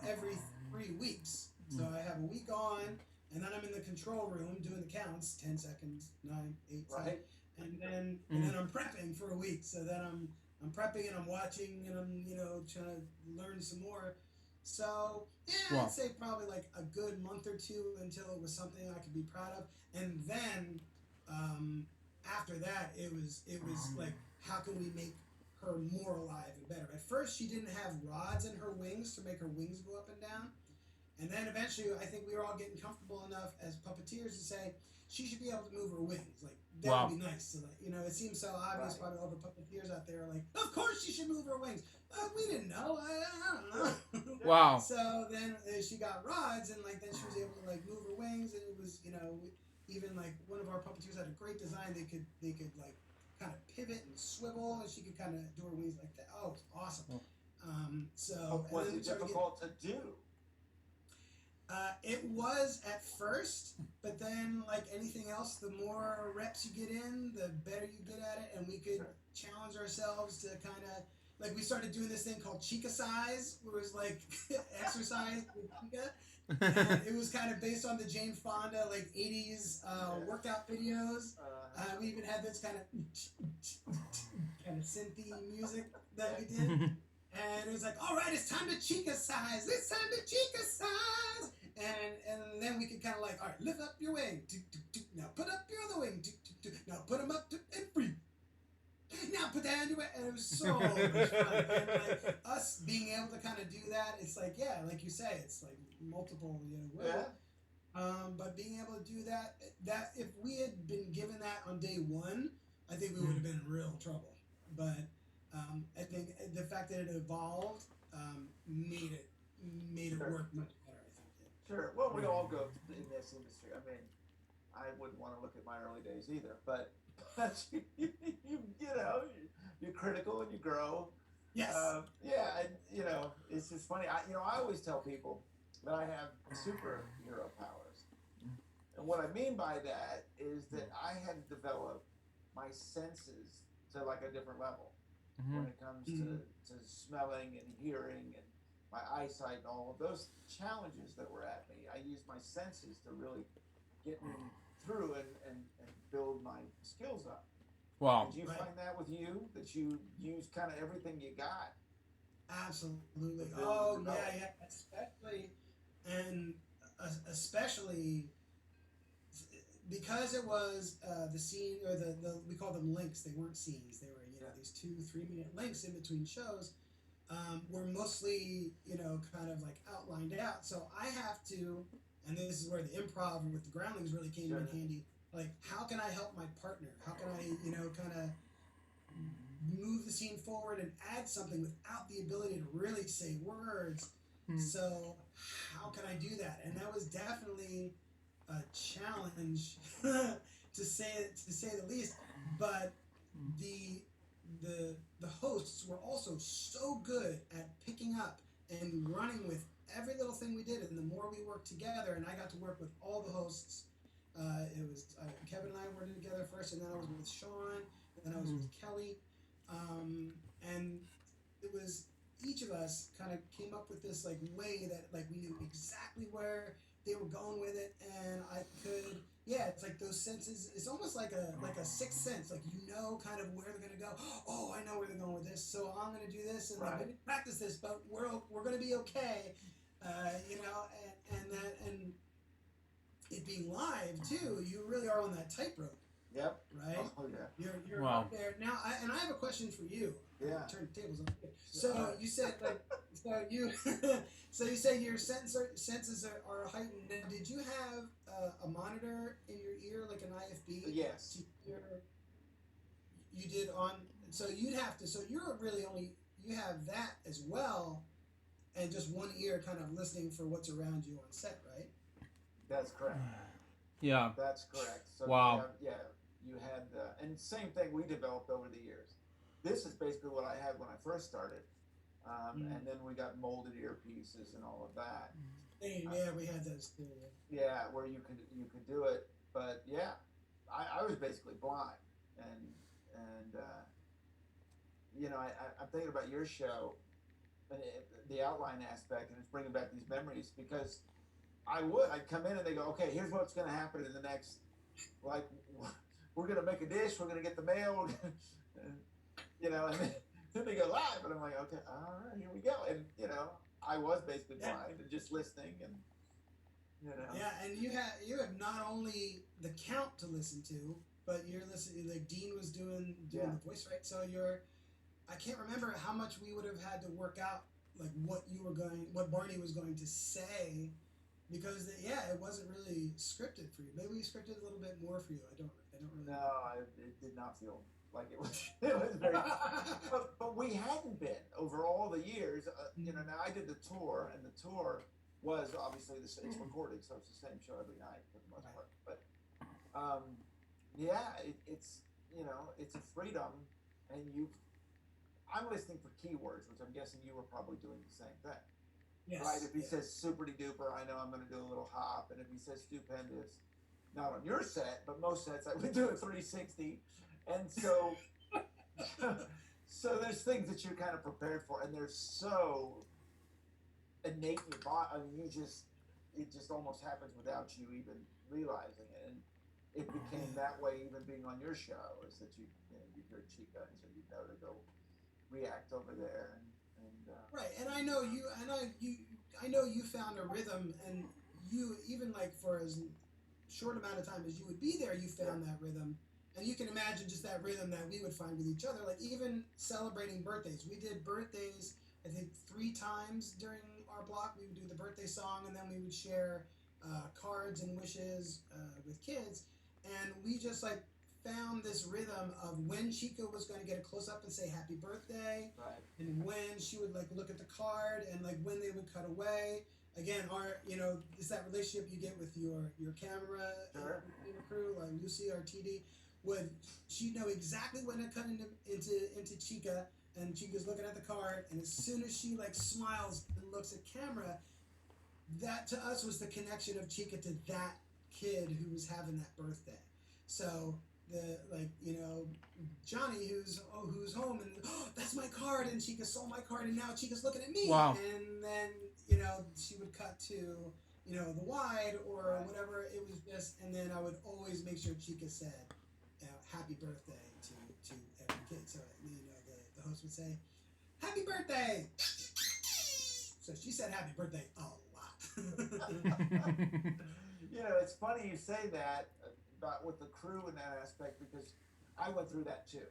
every 3 weeks. So I have a week on, and then I'm in the control room doing the counts, 10 seconds, 9, 8, 7, and then I'm prepping for a week. So then I'm prepping and I'm watching and I'm trying to learn some more. So I'd say probably like a good month or two until it was something I could be proud of, and then after that it was like, how can we make her more alive and better? At first she didn't have rods in her wings to make her wings go up and down, and then eventually I think we were all getting comfortable enough as puppeteers to say she should be able to move her wings. Like that would be nice. So like, it seems so obvious. Probably all the puppeteers out there are like, of course she should move her wings. We didn't know. I don't know. Wow. So then she got rods, and like then she was able to like move her wings, and it was even like one of our puppeteers had a great design. They could like kind of pivot and swivel, and she could kind of do her wings like that. Oh, it's awesome. So was it difficult to do? It was at first, but then like anything else, the more reps you get in, the better you get at it, and we could challenge ourselves to kind of like, we started doing this thing called Chica size, where it was like exercise with Chica. And it was kind of based on the Jane Fonda like 80s workout videos. We even had this kind of synthy music that we did. And it was like, all right, it's time to Chica size. It's time to Chica size. And then we could kind of like, all right, lift up your wing. Now put up your other wing. Now put them up and breathe. Now put that into it. And it was so much fun. And like us being able to kind of do that, it's like, like you say, it's like multiple, ways. But being able to do that if we had been given that on day one, I think we would have been in real trouble. But I think the fact that it evolved made it work much better, I think. Sure. Well, we all go in this industry. I mean, I wouldn't want to look at my early days either, but you're critical and you grow. Yes. And it's just funny. I always tell people that I have superhero powers. And what I mean by that is that I had developed my senses to like a different level when it comes to smelling and hearing and my eyesight and all of those challenges that were at me. I used my senses to really get me through and build my skills up. Wow. Did you find that with you, that you use kind of everything you got? Absolutely. Oh yeah, especially and especially because it was the scene or the we call them links. They weren't scenes. They were these 2-3 minute links in between shows. Were mostly kind of like outlined out. So I have to, and this is where the improv with the groundlings really came in handy. Like, how can I help my partner? How can I kind of move the scene forward and add something without the ability to really say words? So how can I do that? And that was definitely a challenge to say the least. But the hosts were also so good at picking up and running with every little thing we did, and the more we worked together, and I got to work with all the hosts. It was Kevin and I worked together first, and then I was with Sean, and then I was with Kelly, and it was each of us kind of came up with this like way that like we knew exactly where they were going with it, and I could. Yeah, it's like those senses. It's almost like a sixth sense. Like kind of where they're gonna go. Oh, I know where they're going with this. So I'm gonna do this, and like, we didn't practice this, but we're gonna be okay. And it being live too. You really are on that tightrope. Yep. Right. Oh yeah. You're up there now. I have a question for you. Yeah. Turn the tables on. So you said so you say your senses are heightened. Now, did you have a monitor in your ear like an IFB? Yes. You did on. So you'd have to. So you're really you have that as well, and just one ear kind of listening for what's around you on set, right? That's correct. Yeah. That's correct. So wow. You had and same thing we developed over the years. This is basically what I had when I first started, and then we got molded earpieces and all of that. Yeah, we had those too. Yeah, where you could do it, but yeah, I was basically blind, and I'm thinking about your show, and the outline aspect, and it's bringing back these memories because I'd come in and they go, okay, here's what's going to happen in the next, like, we're going to make a dish, we're going to get the mail, and then they go live, and I'm like, okay, all right, here we go, and I was basically blind and just listening, and Yeah, and you have not only the count to listen to, but you're listening. Like Dean was doing the voice, right? So I can't remember how much we would have had to work out, like what Barney was going to say, because it wasn't really scripted for you. Maybe we scripted a little bit more for you. I don't really. No, it did not feel like it was. It was very. but we hadn't been over all the years. Now I did the tour, and the tour was obviously it's recorded, so it's the same show every night for the most part. But it's a freedom, and I'm listening for keywords, which I'm guessing you were probably doing the same thing. Yes. Right? If he says super duper, I know I'm going to do a little hop, and if he says stupendous, not on your set, but most sets I would do a 360, and so so there's things that you're kind of prepared for, and they're so innate in your body. I mean, it just almost happens without you even realizing it, and it became that way even being on your show, is that you hear Chica, and so you know to go react over there, and right. And I know you found a rhythm, and you even like for as short amount of time as you would be there, you found that rhythm. And you can imagine just that rhythm that we would find with each other, like even celebrating birthdays. We did birthdays, I think 3 times during our block. We would do the birthday song, and then we would share cards and wishes with kids. And we just like found this rhythm of when Chica was going to get a close up and say happy birthday, right, and when she would like look at the card, and like when they would cut away. Again, it's that relationship you get with your camera crew, like Lucy, our TD. She'd know exactly when to cut into Chica, and Chica's looking at the card, and as soon as she like smiles and looks at camera, that to us was the connection of Chica to that kid who was having that birthday. So Johnny who's home and that's my card, and Chica saw my card and now Chica's looking at me. Wow. And then she would cut to the wide or whatever it was just, and then I would always make sure Chica said happy birthday to every kid. So the host would say happy birthday. So she said happy birthday a lot. It's funny you say that about with the crew in that aspect, because I went through that too.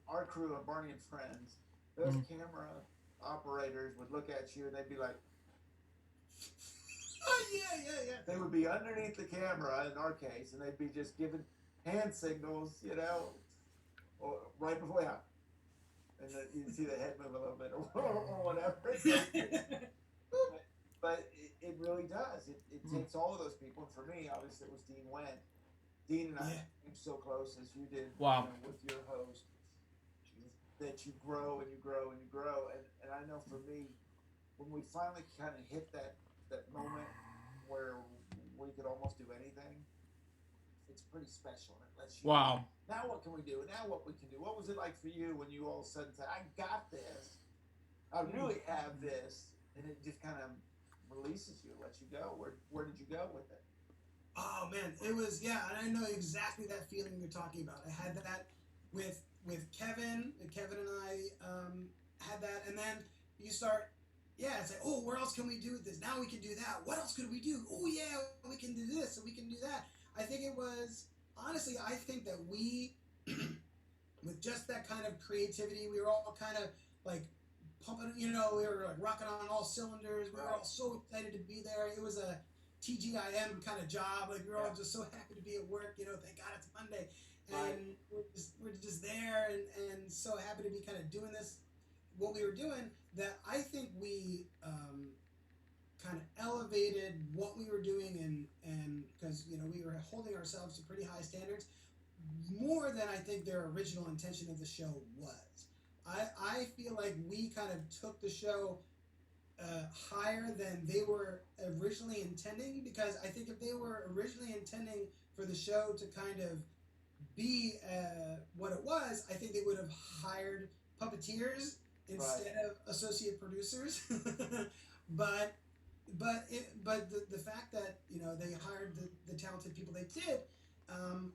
Our crew of Barney and Friends, those camera operators would look at you and they'd be like, oh yeah. They would be underneath the camera in our case, and they'd be just giving hand signals, or right before and then you'd see the head move a little bit or whatever. But it really does. It takes all of those people. And for me, obviously, it was Dean Wendt. Dean and I became so close as you did with your host, that you grow and you grow and you grow. And I know for me, when we finally kind of hit that moment where we could almost do anything, it's pretty special. And it lets you know, now what can we do? Now what we can do? What was it like for you when you all of a sudden said, I got this. I really have this. And it just kind of releases you, lets you go. Where did you go with it? Oh man, it was and I know exactly that feeling you're talking about. I had that with Kevin. Kevin and I had that, and then you start it's like, oh, where else can we do this? Now we can do that. What else could we do? Oh yeah, we can do this and we can do that. I think it was honestly, I think that we with just that kind of creativity, we were all kind of like pumping, we were like rocking on all cylinders. We were all so excited to be there. It was a TGIM kind of job. Like we were all just so happy to be at work. Thank God it's Monday, and we're just there and so happy to be kind of doing this, what we were doing. That I think we kind of elevated what we were doing, and because we were holding ourselves to pretty high standards, more than I think their original intention of the show was. I feel like we kind of took the show higher than they were originally intending, because I think if they were originally intending for the show to kind of be what it was, I think they would have hired puppeteers instead of associate producers. but the fact that they hired the talented people they did,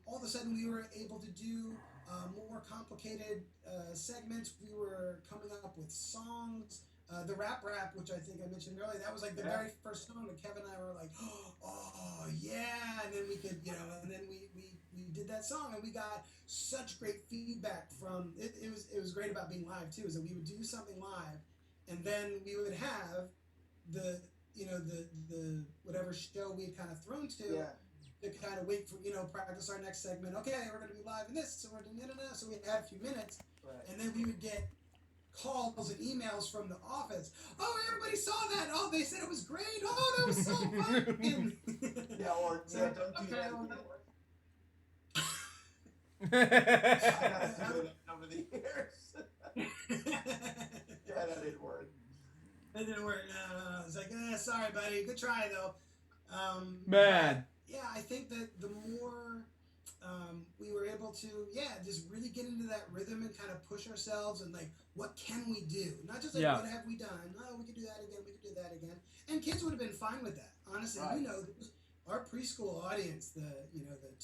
all of a sudden we were able to do more complicated segments. We were coming up with songs. The rap, which I think I mentioned earlier, that was like the very first song that Kevin and I were like, oh yeah, and then we could, and then we did that song, and we got such great feedback from it. It was great about being live too, is that we would do something live, and then we would have the whatever show we had kind of thrown to kind of wait for practice our next segment. Okay, we're going to be live in this, so we're doing so we'd add a few minutes, and then we would get calls and emails from the office. Oh, everybody saw that. Oh, they said it was great. Oh, that was so fun. Don't do that. I gotta do it over the years. That didn't work. That didn't work. No. It's like, sorry, buddy. Good try, though. Man. I think that the more we were able to, just really get into that rhythm and kind of push ourselves and like, what can we do? Not just like, what have we done? Oh, we could do that again. We could do that again. And kids would have been fine with that. Honestly, our preschool audience, the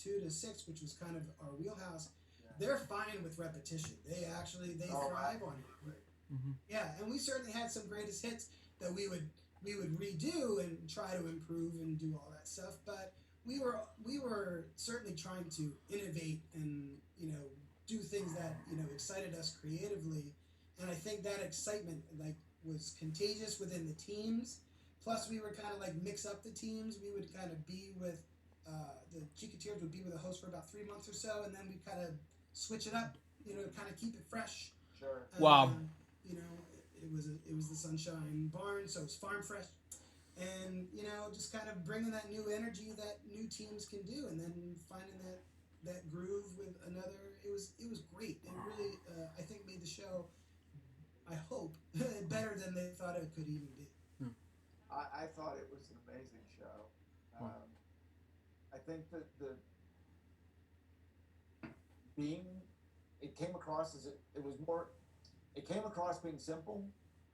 2 to 6, which was kind of our wheelhouse, they're fine with repetition. They thrive on it. Mm-hmm. Yeah, and we certainly had some greatest hits that we would redo and try to improve and do all that stuff. But we were certainly trying to innovate and do things that excited us creatively, and I think that excitement was contagious within the teams. Plus, we would kind of mix up the teams. We would kind of be with the Chicateers would be with a host for about 3 months or so, and then we'd kind of switch it up, kind of keep it fresh. Sure. Wow. It was the Sunshine Barn, so it's farm fresh. And just kind of bringing that new energy that new teams can do, and then finding that groove with another. It was great. It really I think made the show, I hope, better than they thought it could even be. I thought it was an amazing show. I think that being it came across as it came across being simple,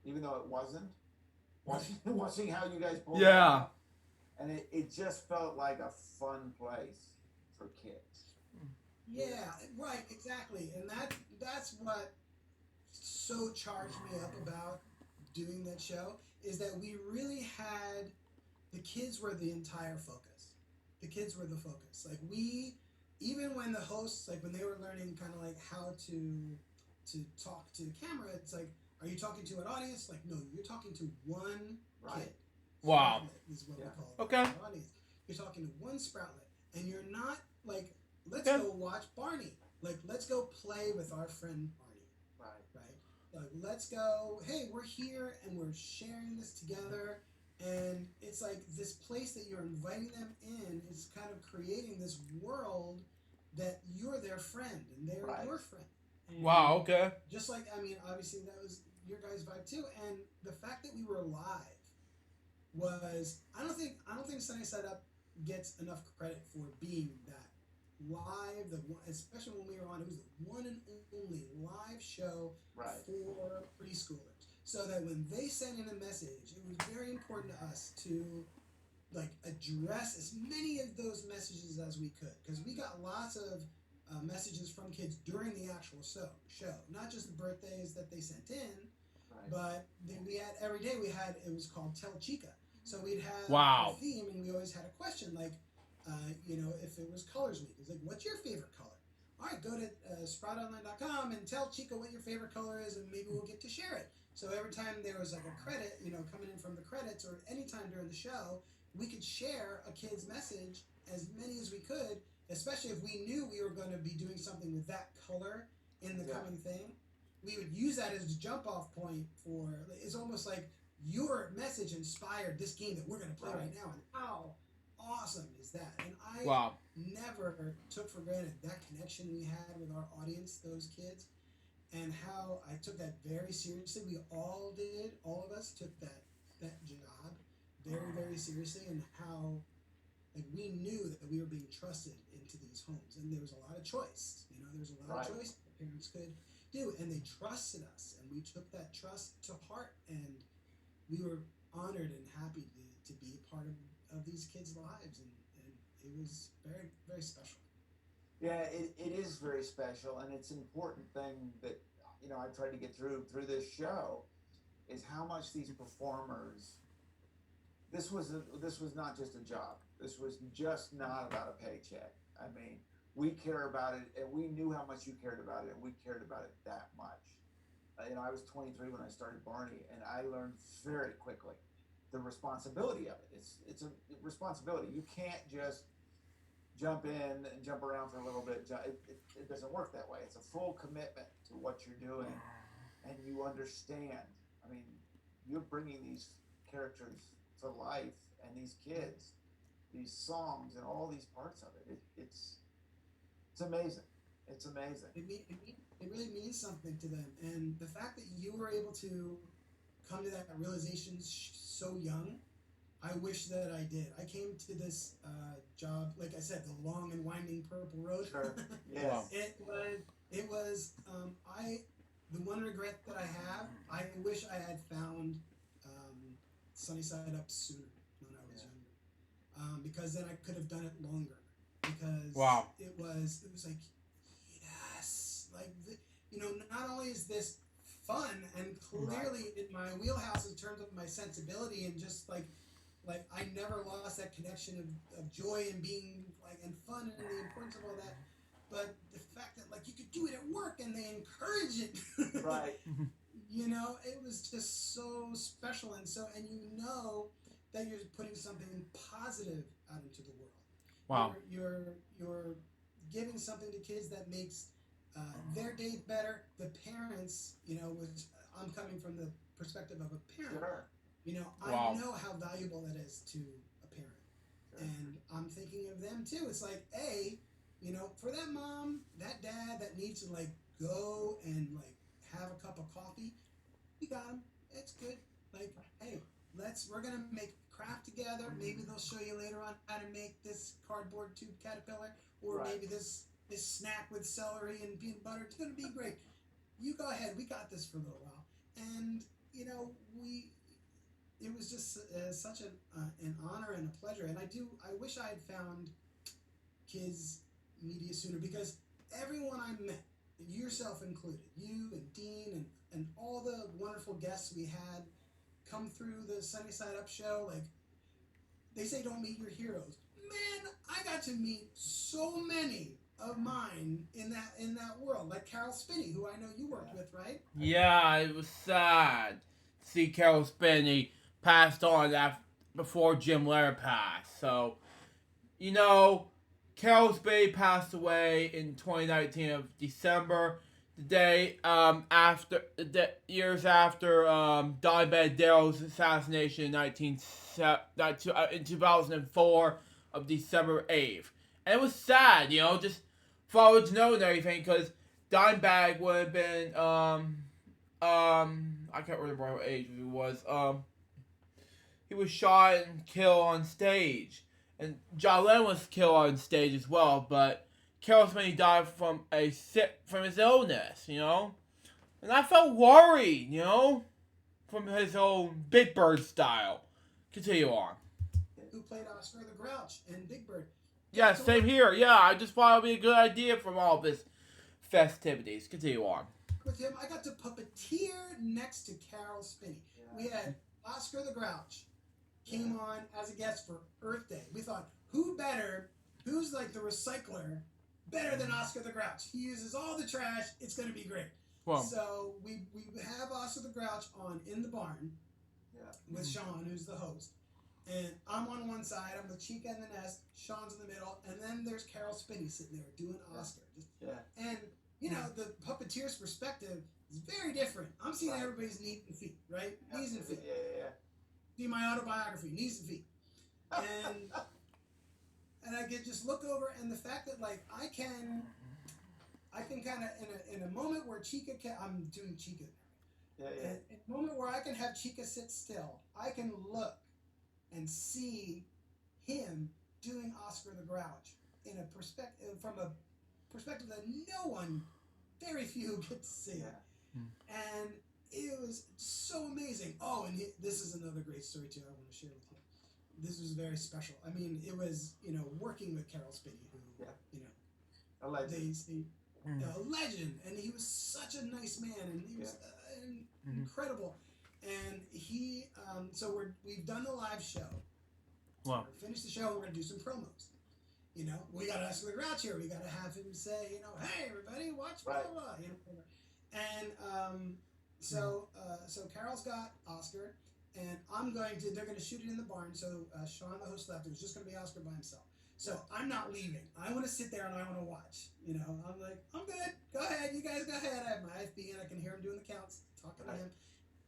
even though it wasn't. Watching how you guys pulled it Yeah. off, and it just felt like a fun place for kids. Yeah, right, exactly, and that's what so charged me up about doing that show is that we really had the kids were the entire focus. The kids were the focus. Like we, even when the hosts, like when they were learning kind of like how to talk to the camera, it's like, are you talking to an audience? Like, no, you're talking to one kid. Wow. Sproutlet is what we call it. Okay. Audience. You're talking to one Sproutlet, and you're not like, let's go watch Barney. Like, let's go play with our friend Barney. Right. Like, let's go. Hey, we're here and we're sharing this together. And it's like this place that you're inviting them in is kind of creating this world that you're their friend and they're your friend. And wow, okay. just like, I mean, obviously that was your guys' vibe too. And the fact that we were live was, I don't think Sunny Side Up gets enough credit for being that live, especially when we were on, it was the one and only live show for preschoolers. So that when they sent in a message, it was very important to us to like address as many of those messages as we could, because we got lots of messages from kids during the actual show, not just the birthdays that they sent in, but we had every day it was called Tell Chica. So we'd have a theme, and we always had a question like, if it was Colors Week, it's like, what's your favorite color? All right, go to sproutonline.com and tell Chica what your favorite color is, and maybe we'll get to share it. So every time there was like a credit, coming in from the credits, or any time during the show, we could share a kid's message, as many as we could, especially if we knew we were going to be doing something with that color in the coming thing. We would use that as a jump-off point for, it's almost like your message inspired this game that we're going to play right now, and how awesome is that? And I never took for granted that connection we had with our audience, those kids, and how I took that very seriously. We all did. All of us took that job very, very seriously, and how like we knew that we were being trusted into these homes, and there was a lot of choice. There was a lot of choice that parents could do, and they trusted us, and we took that trust to heart, and we were honored and happy to be a part of these kids' lives, and it was very, very special. Yeah, it is very special, and it's an important thing that I tried to get through this show is how much these performers. This was not just a job. This was just not about a paycheck. I mean, we care about it, and we knew how much you cared about it, and we cared about it that much. I was 23 when I started Barney, and I learned very quickly the responsibility of it. It's a responsibility. You can't just jump in and jump around for a little bit. It doesn't work that way. It's a full commitment to what you're doing, and you understand. I mean, you're bringing these characters to life, and these kids, these songs, and all these parts of it. It's amazing. It's amazing. It really means something to them, and the fact that you were able to come to that realization so young, I wish that I did. I came to this job, like I said, the long and winding purple road. Sure. Yes. It was the one regret that I have, I wish I had found Sunny Side Up sooner when I was younger, because then I could have done it longer. Because it was like, yes, like not only is this fun and clearly in my wheelhouse in terms of my sensibility, and just like I never lost that connection of joy and being and fun and the importance of all that, but the fact that you could do it at work and they encourage it, right? It was just so special, and that you're putting something positive out into the world. Wow. You're giving something to kids that makes their day better. The parents, which I'm coming from the perspective of a parent. Sure. I know how valuable that is to a parent. Sure. And I'm thinking of them too. It's like, hey, for that mom, that dad that needs to go and have a cup of coffee, we got them. It's good. Hey, we're gonna make craft together. Maybe they'll show you later on how to make this cardboard tube caterpillar, or Right. maybe this snack with celery and peanut butter. It's gonna be great. You go ahead. We got this for a little while, and it was just such an honor and a pleasure. And I wish I had found kids media sooner, because everyone I met, yourself included, you and Dean and all the wonderful guests we had come through the Sunny Side Up show, like they say, don't meet your heroes. Man, I got to meet so many of mine in that world, like Carol Spinney, who I know you worked with, right? Yeah, it was sad to see Carol Spinney passed on before Jim Lehrer passed. So, Carol Spinney passed away in 2019 of December, the day years after Dimebag Darrell's assassination in 2004 of December 8th. And it was sad, just for all to know and everything, because Dimebag would have been, I can't remember what age he was. He was shot and killed on stage. And John Lennon was killed on stage as well, but Carol Spinney died from his illness, And I felt worried, from his own Big Bird style. Continue on. Who played Oscar the Grouch in Big Bird. Yeah, same here. Yeah, I just thought it would be a good idea from all this festivities. Continue on. With him, I got to puppeteer next to Carol Spinney. Yeah. We had Oscar the Grouch came on as a guest for Earth Day. We thought, who's like the recycler, better than Oscar the Grouch? He uses all the trash. It's going to be great. Well, So we have Oscar the Grouch on in the barn with Sean, who's the host. And I'm on one side. I'm with Chica in the nest. Sean's in the middle. And then there's Carol Spinney sitting there doing Oscar. And, the puppeteer's perspective is very different. I'm seeing everybody's knees and feet, right? Knees and feet. Yeah. Be my autobiography, knees and feet. And I could just look over, and the fact that, like, I can kind of, in a moment where Chica I'm doing Chica. Yeah. In a moment where I can have Chica sit still, I can look and see him doing Oscar the Grouch from a perspective that very few get to see. Yeah. And it was so amazing. Oh, and this is another great story too I want to share with you. This was very special. I mean, it was, working with Carol Spinney, who, A legend. a legend, and he was such a nice man, and he was incredible. And he, so we've done the live show. Wow. We're finished the show. We're gonna do some promos. We got Oscar the Grouch here. We got to have him say, hey everybody, watch blah blah blah. And so Carol's got Oscar, and they're going to shoot it in the barn. So Sean, the host, left. It was just going to be Oscar by himself. So I'm not leaving. I want to sit there and I want to watch. I'm like, I'm good. Go ahead. You guys go ahead. I have my IFB and I can hear him doing the counts, talking to him.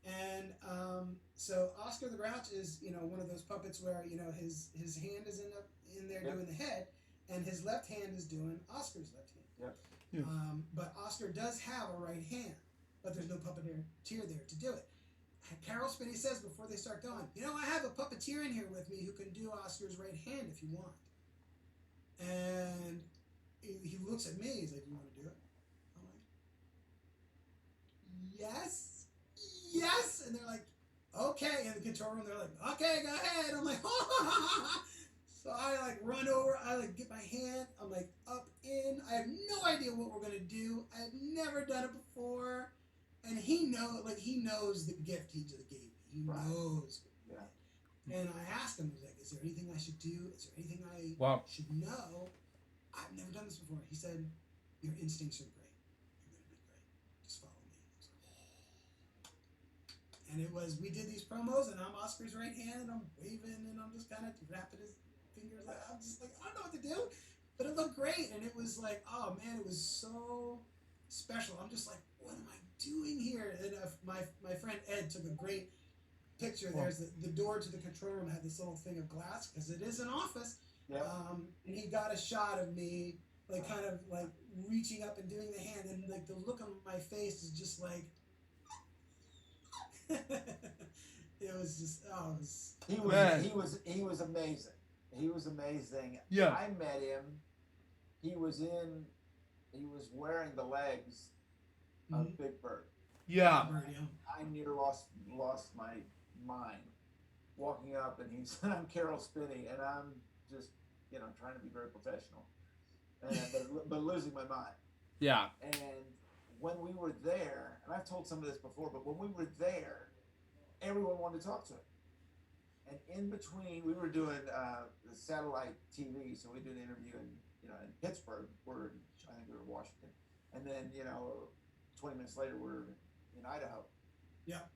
And so Oscar the Grouch is, one of those puppets where, his hand is in there doing the head, and his left hand is doing Oscar's left hand. Yep. But Oscar does have a right hand, but there's no puppeteer there to do it. Carol Spinney says before they start going, I have a puppeteer in here with me who can do Oscar's right hand if you want. And he looks at me, he's like, you want to do it? I'm like, yes! And they're like, okay. In the control room, they're like, okay, go ahead. I'm like, So I run over, I get my hand, I'm up in. I have no idea what we're gonna do. I've never done it before. And he knows the gift he just gave me. He knows. Yeah. And I asked him, is there anything I should do? Is there anything I should know? I've never done this before. He said, your instincts are great. You're gonna be great. Just follow me. And we did these promos, and I'm Oscar's right hand, and I'm waving, and I'm just kind of wrapping his fingers. I'm just I don't know what to do. But it looked great, and it was oh man, it was so special. I'm just what am I doing here? And my friend Ed took a great picture. There's the door to the control room had this little thing of glass, because it is an office. Yep. And he got a shot of me, kind of reaching up and doing the hand, and the look on my face is just It was just, oh, it was, Man. He was amazing. He was amazing. Yeah. I met him. He was wearing the legs of Big Bird. Yeah. I near lost my mind walking up, and he said, "I'm Carol Spinney," and I'm just trying to be very professional, but losing my mind. Yeah. And when we were there, and I've told some of this before, but when we were there, everyone wanted to talk to him. And in between, we were doing the satellite TV, so we did an interview in Pittsburgh. I think we were in Washington, and then 20 minutes later we're in Idaho. Yeah.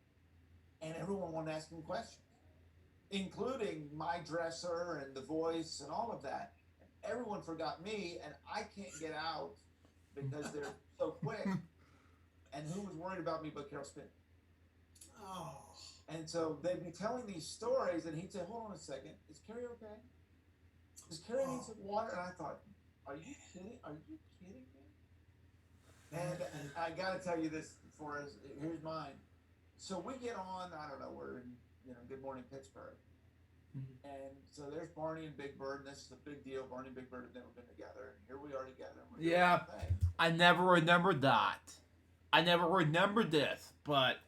And everyone wanted to ask him questions, including my dresser and the voice and all of that. And everyone forgot me, and I can't get out because they're so quick. And who was worried about me but Carol Spinney? Oh. And so they'd be telling these stories, and he'd say, "Hold on a second, is Carrie okay? Does Carrie need some water?" And I thought, "Are you kidding? Are you kidding me?" And I got to tell you this, Forrest. Here's mine. So we get on. I don't know. We're in Good Morning Pittsburgh, and so there's Barney and Big Bird, and this is a big deal. Barney and Big Bird have never been together, and here we are together. And we're doing Yeah. our thing. I never remembered that. I never remembered this, but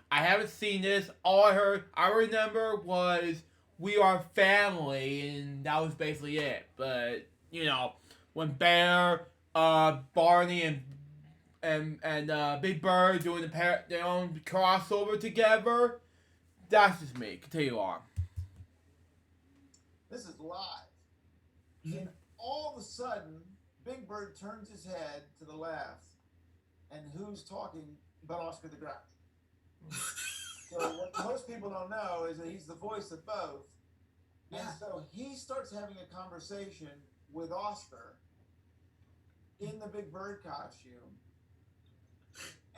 I haven't seen this. All I remember was we are family, and that was basically it. But when Bear, Barney, and Big Bird doing their own crossover together, that's just me. Continue on. This is live. And all of a sudden, Big Bird turns his head to the left, and who's talking but Oscar the Grouch? So what most people don't know is that he's the voice of both. And so he starts having a conversation with Oscar in the Big Bird costume.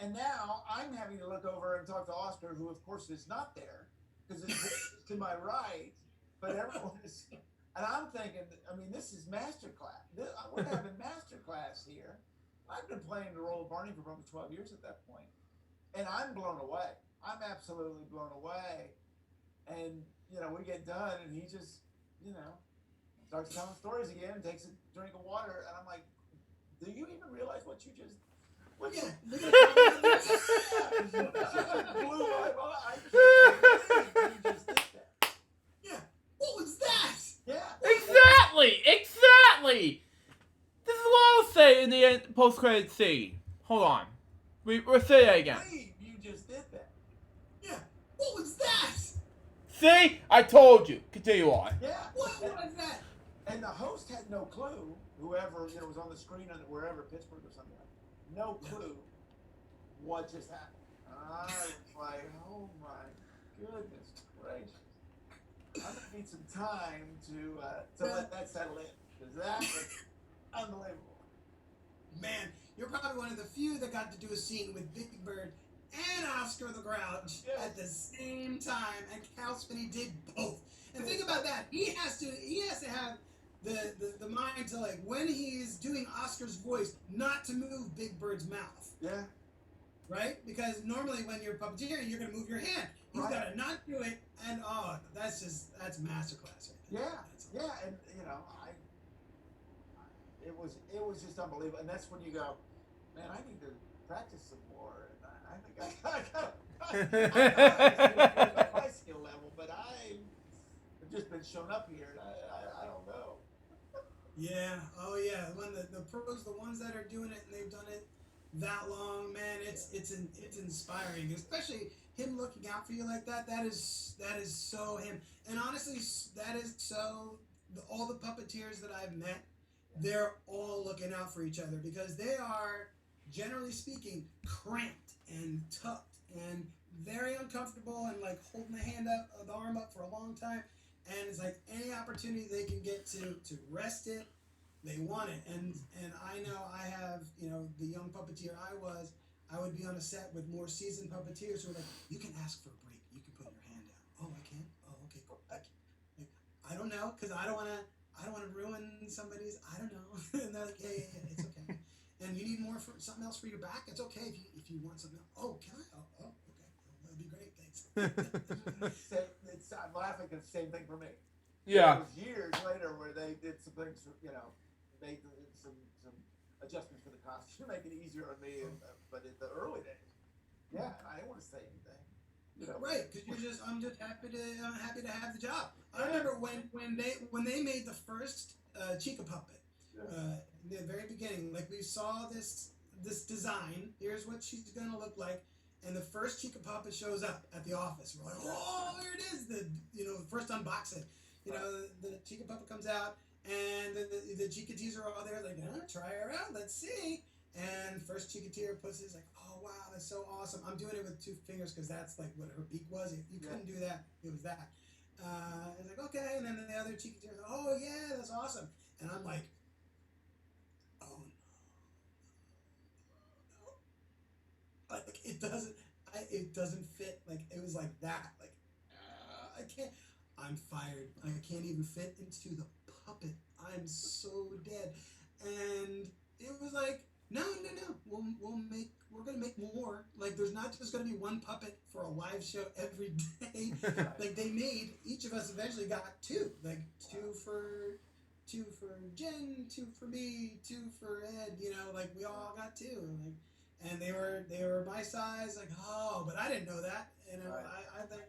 And now I'm having to look over and talk to Oscar, who of course is not there, because it's to my right, but everyone is, and I'm thinking, I mean, this is masterclass. We're having masterclass here. I've been playing the role of Barney for probably 12 years at that point, and I'm blown away. I'm absolutely blown away. And we get done, and he just starts telling stories again and takes a drink of water, and I'm like, do you even realize what you just blew my mind. You just did that. Yeah. What was that? Yeah. Exactly. This is what I'll say in the post-credit scene. Hold on. We'll say that again. You just did that. Yeah. What was that? See? I told you. Continue on. Yeah. What was that? And the host had no clue. Whoever was on the screen wherever, Pittsburgh or something. No clue what just happened. I was like, oh my goodness gracious. I'm going to need some time to let that settle in. Because that was unbelievable. Man, you're probably one of the few that got to do a scene with Big Bird and Oscar the Grouch at the same time, and Cal Spinney did both. And think about that. He has to have the mind to, like, when he's doing Oscar's voice, not to move Big Bird's mouth. Yeah. Right? Because normally when you're puppeteering, you're going to move your hand. He's got to not do it, and that's masterclass. Yeah, and it was just unbelievable, and that's when you go, man, I need to practice some more, and I think I got my skill level, but I've just been shown up here, and I don't know. Yeah, oh yeah, when the pros, the ones that are doing it, and they've done it that long, man, it's inspiring, especially him looking out for you like that. That is so him. And honestly, that is so all the puppeteers that I've met, they're all looking out for each other because they are, generally speaking, cramped and tucked and very uncomfortable and like holding the arm up for a long time. And it's like any opportunity they can get to rest it, they want it. And I know I have, the young puppeteer I would be on a set with more seasoned puppeteers who are like, you can ask for a break. You can put your hand down. Oh, I can? Oh, okay, cool. I don't know, because I don't want to ruin somebody's, I don't know. And they're like, yeah, it's okay. And you need something else for your back? It's okay if you want something else. Oh, can I? Oh, okay. That'd be great. Thanks. I'm laughing because the same thing for me. Yeah. It was years later where they did some things, made some adjustments for the costume to make it easier on me. But in the early days, yeah, I didn't want to say anything. Right, because I'm just happy to have the job. I remember when they made the first Chica puppet, in the very beginning, like we saw this design. Here's what she's gonna look like, and the first Chica puppet shows up at the office. We're like, oh, there it is! The first unboxing. The Chica puppet comes out, and the Chicateers are all there. Like, try her out. Let's see. And first Chicateer puts it like, oh wow, that's so awesome. I'm doing it with 2 fingers because that's like what her beak was. You couldn't do that. It was that. It's like, okay. And then the other Chicateer, oh yeah, that's awesome. And I'm like, oh no. Like it doesn't fit. Like it was like that. Like I can't. I'm fired. I can't even fit into the puppet. I'm so dead. And it was like, no. We're gonna make more. Like there's not just gonna be one puppet for a live show every day. Like they made, each of us eventually got 2. Like 2 for Jen, 2 for me, 2 for Ed. Like we all got 2. Like, and they were my size. Like, oh, but I didn't know that. And I think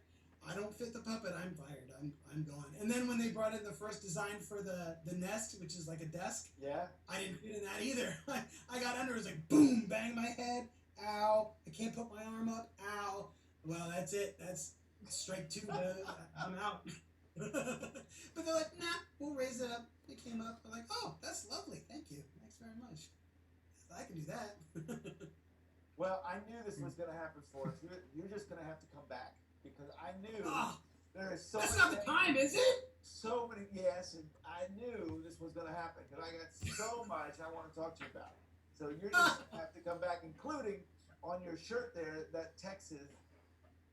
I don't fit the puppet. I'm fired. I'm gone. And then when they brought in the first design for the nest, which is like a desk, I didn't fit in that either. I got under. It was like boom, bang my head. Ow! I can't put my arm up. Ow! Well, that's it. That's strike 2. I'm out. But they're like, nah, we'll raise it up. It came up. I'm like, oh, that's lovely. Thank you. Thanks very much. I can do that. Well, I knew this was going to happen for us. You're just going to have to come back because I knew there is so. That's not the time, is it? So many, yes, and I knew this was going to happen because I got so much I want to talk to you about. So you're just going to have to come back, including on your shirt there that Texas.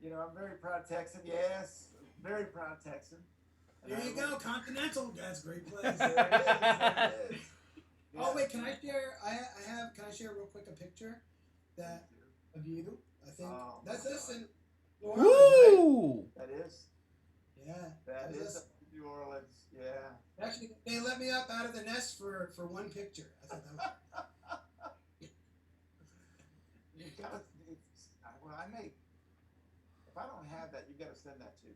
I'm very proud Texan. Yes, very proud Texan. There you go, Continental. That's a great place. There it is. Yeah. Oh wait, can I share? Can I share real quick a picture of you? I think that's us in New Orleans, Woo! Right? That is. Yeah. That is up in New Orleans. Yeah. Actually, they let me up out of the nest for one picture. I thought that was. You gotta. If I don't have that, you gotta send that to me.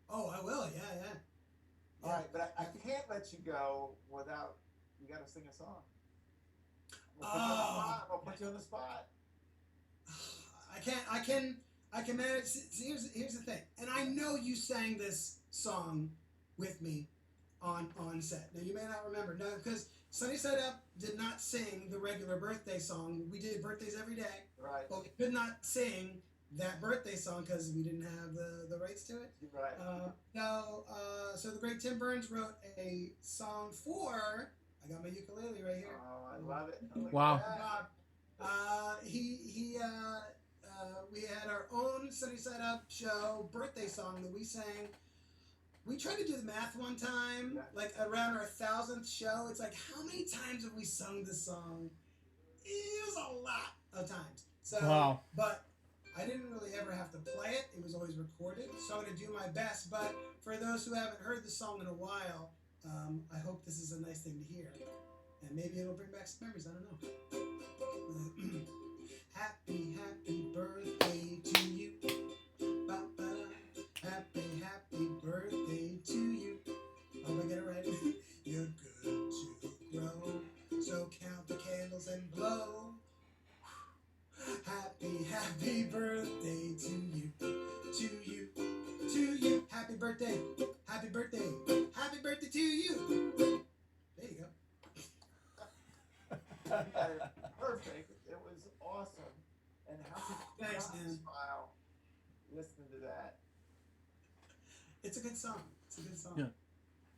Oh, I will. Yeah. All right, but I can't let you go without. You gotta sing a song. I'll put you on the spot. I can manage. See, here's the thing, and I know you sang this song with me on set. Now you may not remember, no, because Sunny Side Up did not sing the regular birthday song. We did birthdays every day, right? But we could not sing that birthday song because we didn't have the rights to it. Right. So the great Tim Burns wrote a song for. I got my ukulele right here. Oh, I love it. Wow. We had our own Sunny Side Up show birthday song that we sang. We tried to do the math one time, like around our 1000th show. It's like, how many times have we sung this song? It was a lot of times. So, wow. But I didn't really ever have to play it. It was always recorded. So I'm going to do my best. But for those who haven't heard the song in a while, I hope this is a nice thing to hear. And maybe it'll bring back some memories. I don't know. Happy birthday to you. Ba-ba-da. Happy birthday to you. Oh, I get it right. You're good to grow. So count the candles and blow. Happy birthday to you. To you. To you. Happy birthday. Happy birthday. Happy birthday to you. There you go. Perfect. It was awesome. And how could you not smile listening to that? It's a good song. Yeah.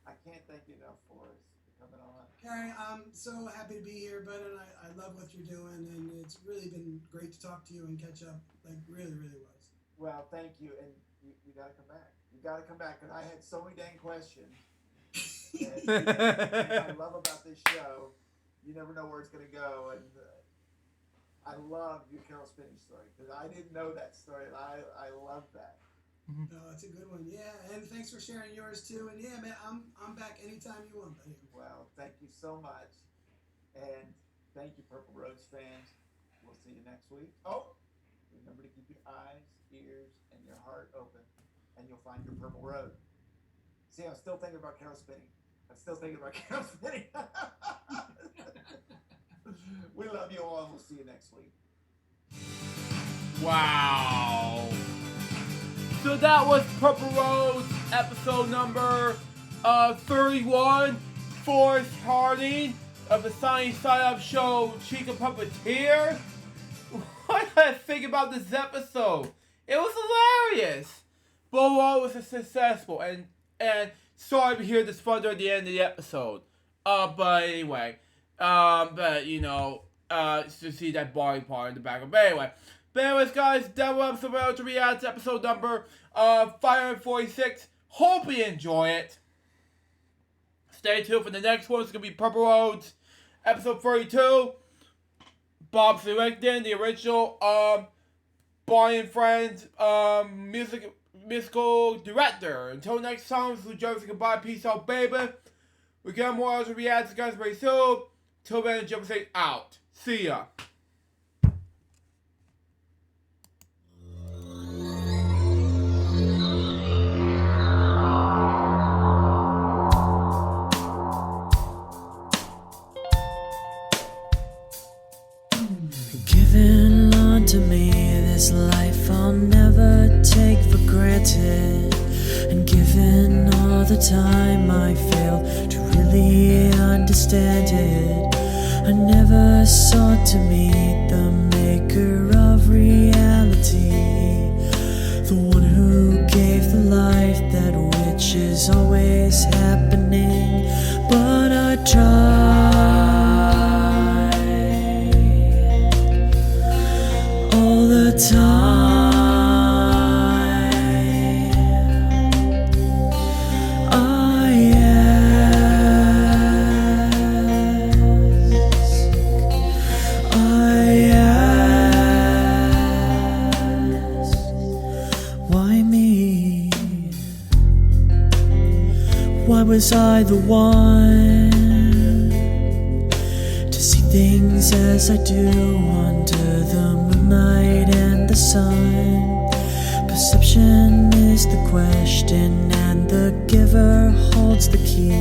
I can't thank you enough, Forrest, for coming on. Gary, I'm so happy to be here, bud, and I love what you're doing, and it's really been great to talk to you and catch up. Like, really, really was. Well, thank you, and you got to come back. You got to come back, because I had so many dang questions. And what I love about this show, you never know where it's going to go, and I love your Carol spinning story, because I didn't know that story, and I love that. It's a good one. Yeah, and thanks for sharing yours too. And yeah, man, I'm back anytime you want, buddy. Well, thank you so much. And thank you, Purple Roads fans. We'll see you next week. Oh, remember to keep your eyes, ears, and your heart open, and you'll find your Purple Road. See, I'm still thinking about Carol spinning. We love you all, and we'll see you next week. Wow. So that was Purple Roads episode number 31. Forrest Harding of the Science Side Up show Chica Puppeteer. What did I think about this episode? It was hilarious. But overall, it was successful. And sorry to hear this further at the end of the episode. But anyway. But you know, to see that body part in the background. But anyways, guys, that was episode of LJ Reacts, episode number 546. Hope you enjoy it. Stay tuned for the next one. It's gonna be Purple Roads, episode 32. Bob Selecton, the original Barney and Friends musical director. Until next time, this is Joseph. Goodbye, peace out, baby. We got more LJ Reacts, guys, very soon. Till then, Jump Say out. See ya. Given unto me this life I'll never take for granted, and given all the time I failed to really understand it, I never sought to meet the maker of reality, the one who gave the life that which is always happening, but I tried all the time. Why was I the one to see things as I do under the moonlight and the sun? Perception is the question, and the giver holds the key.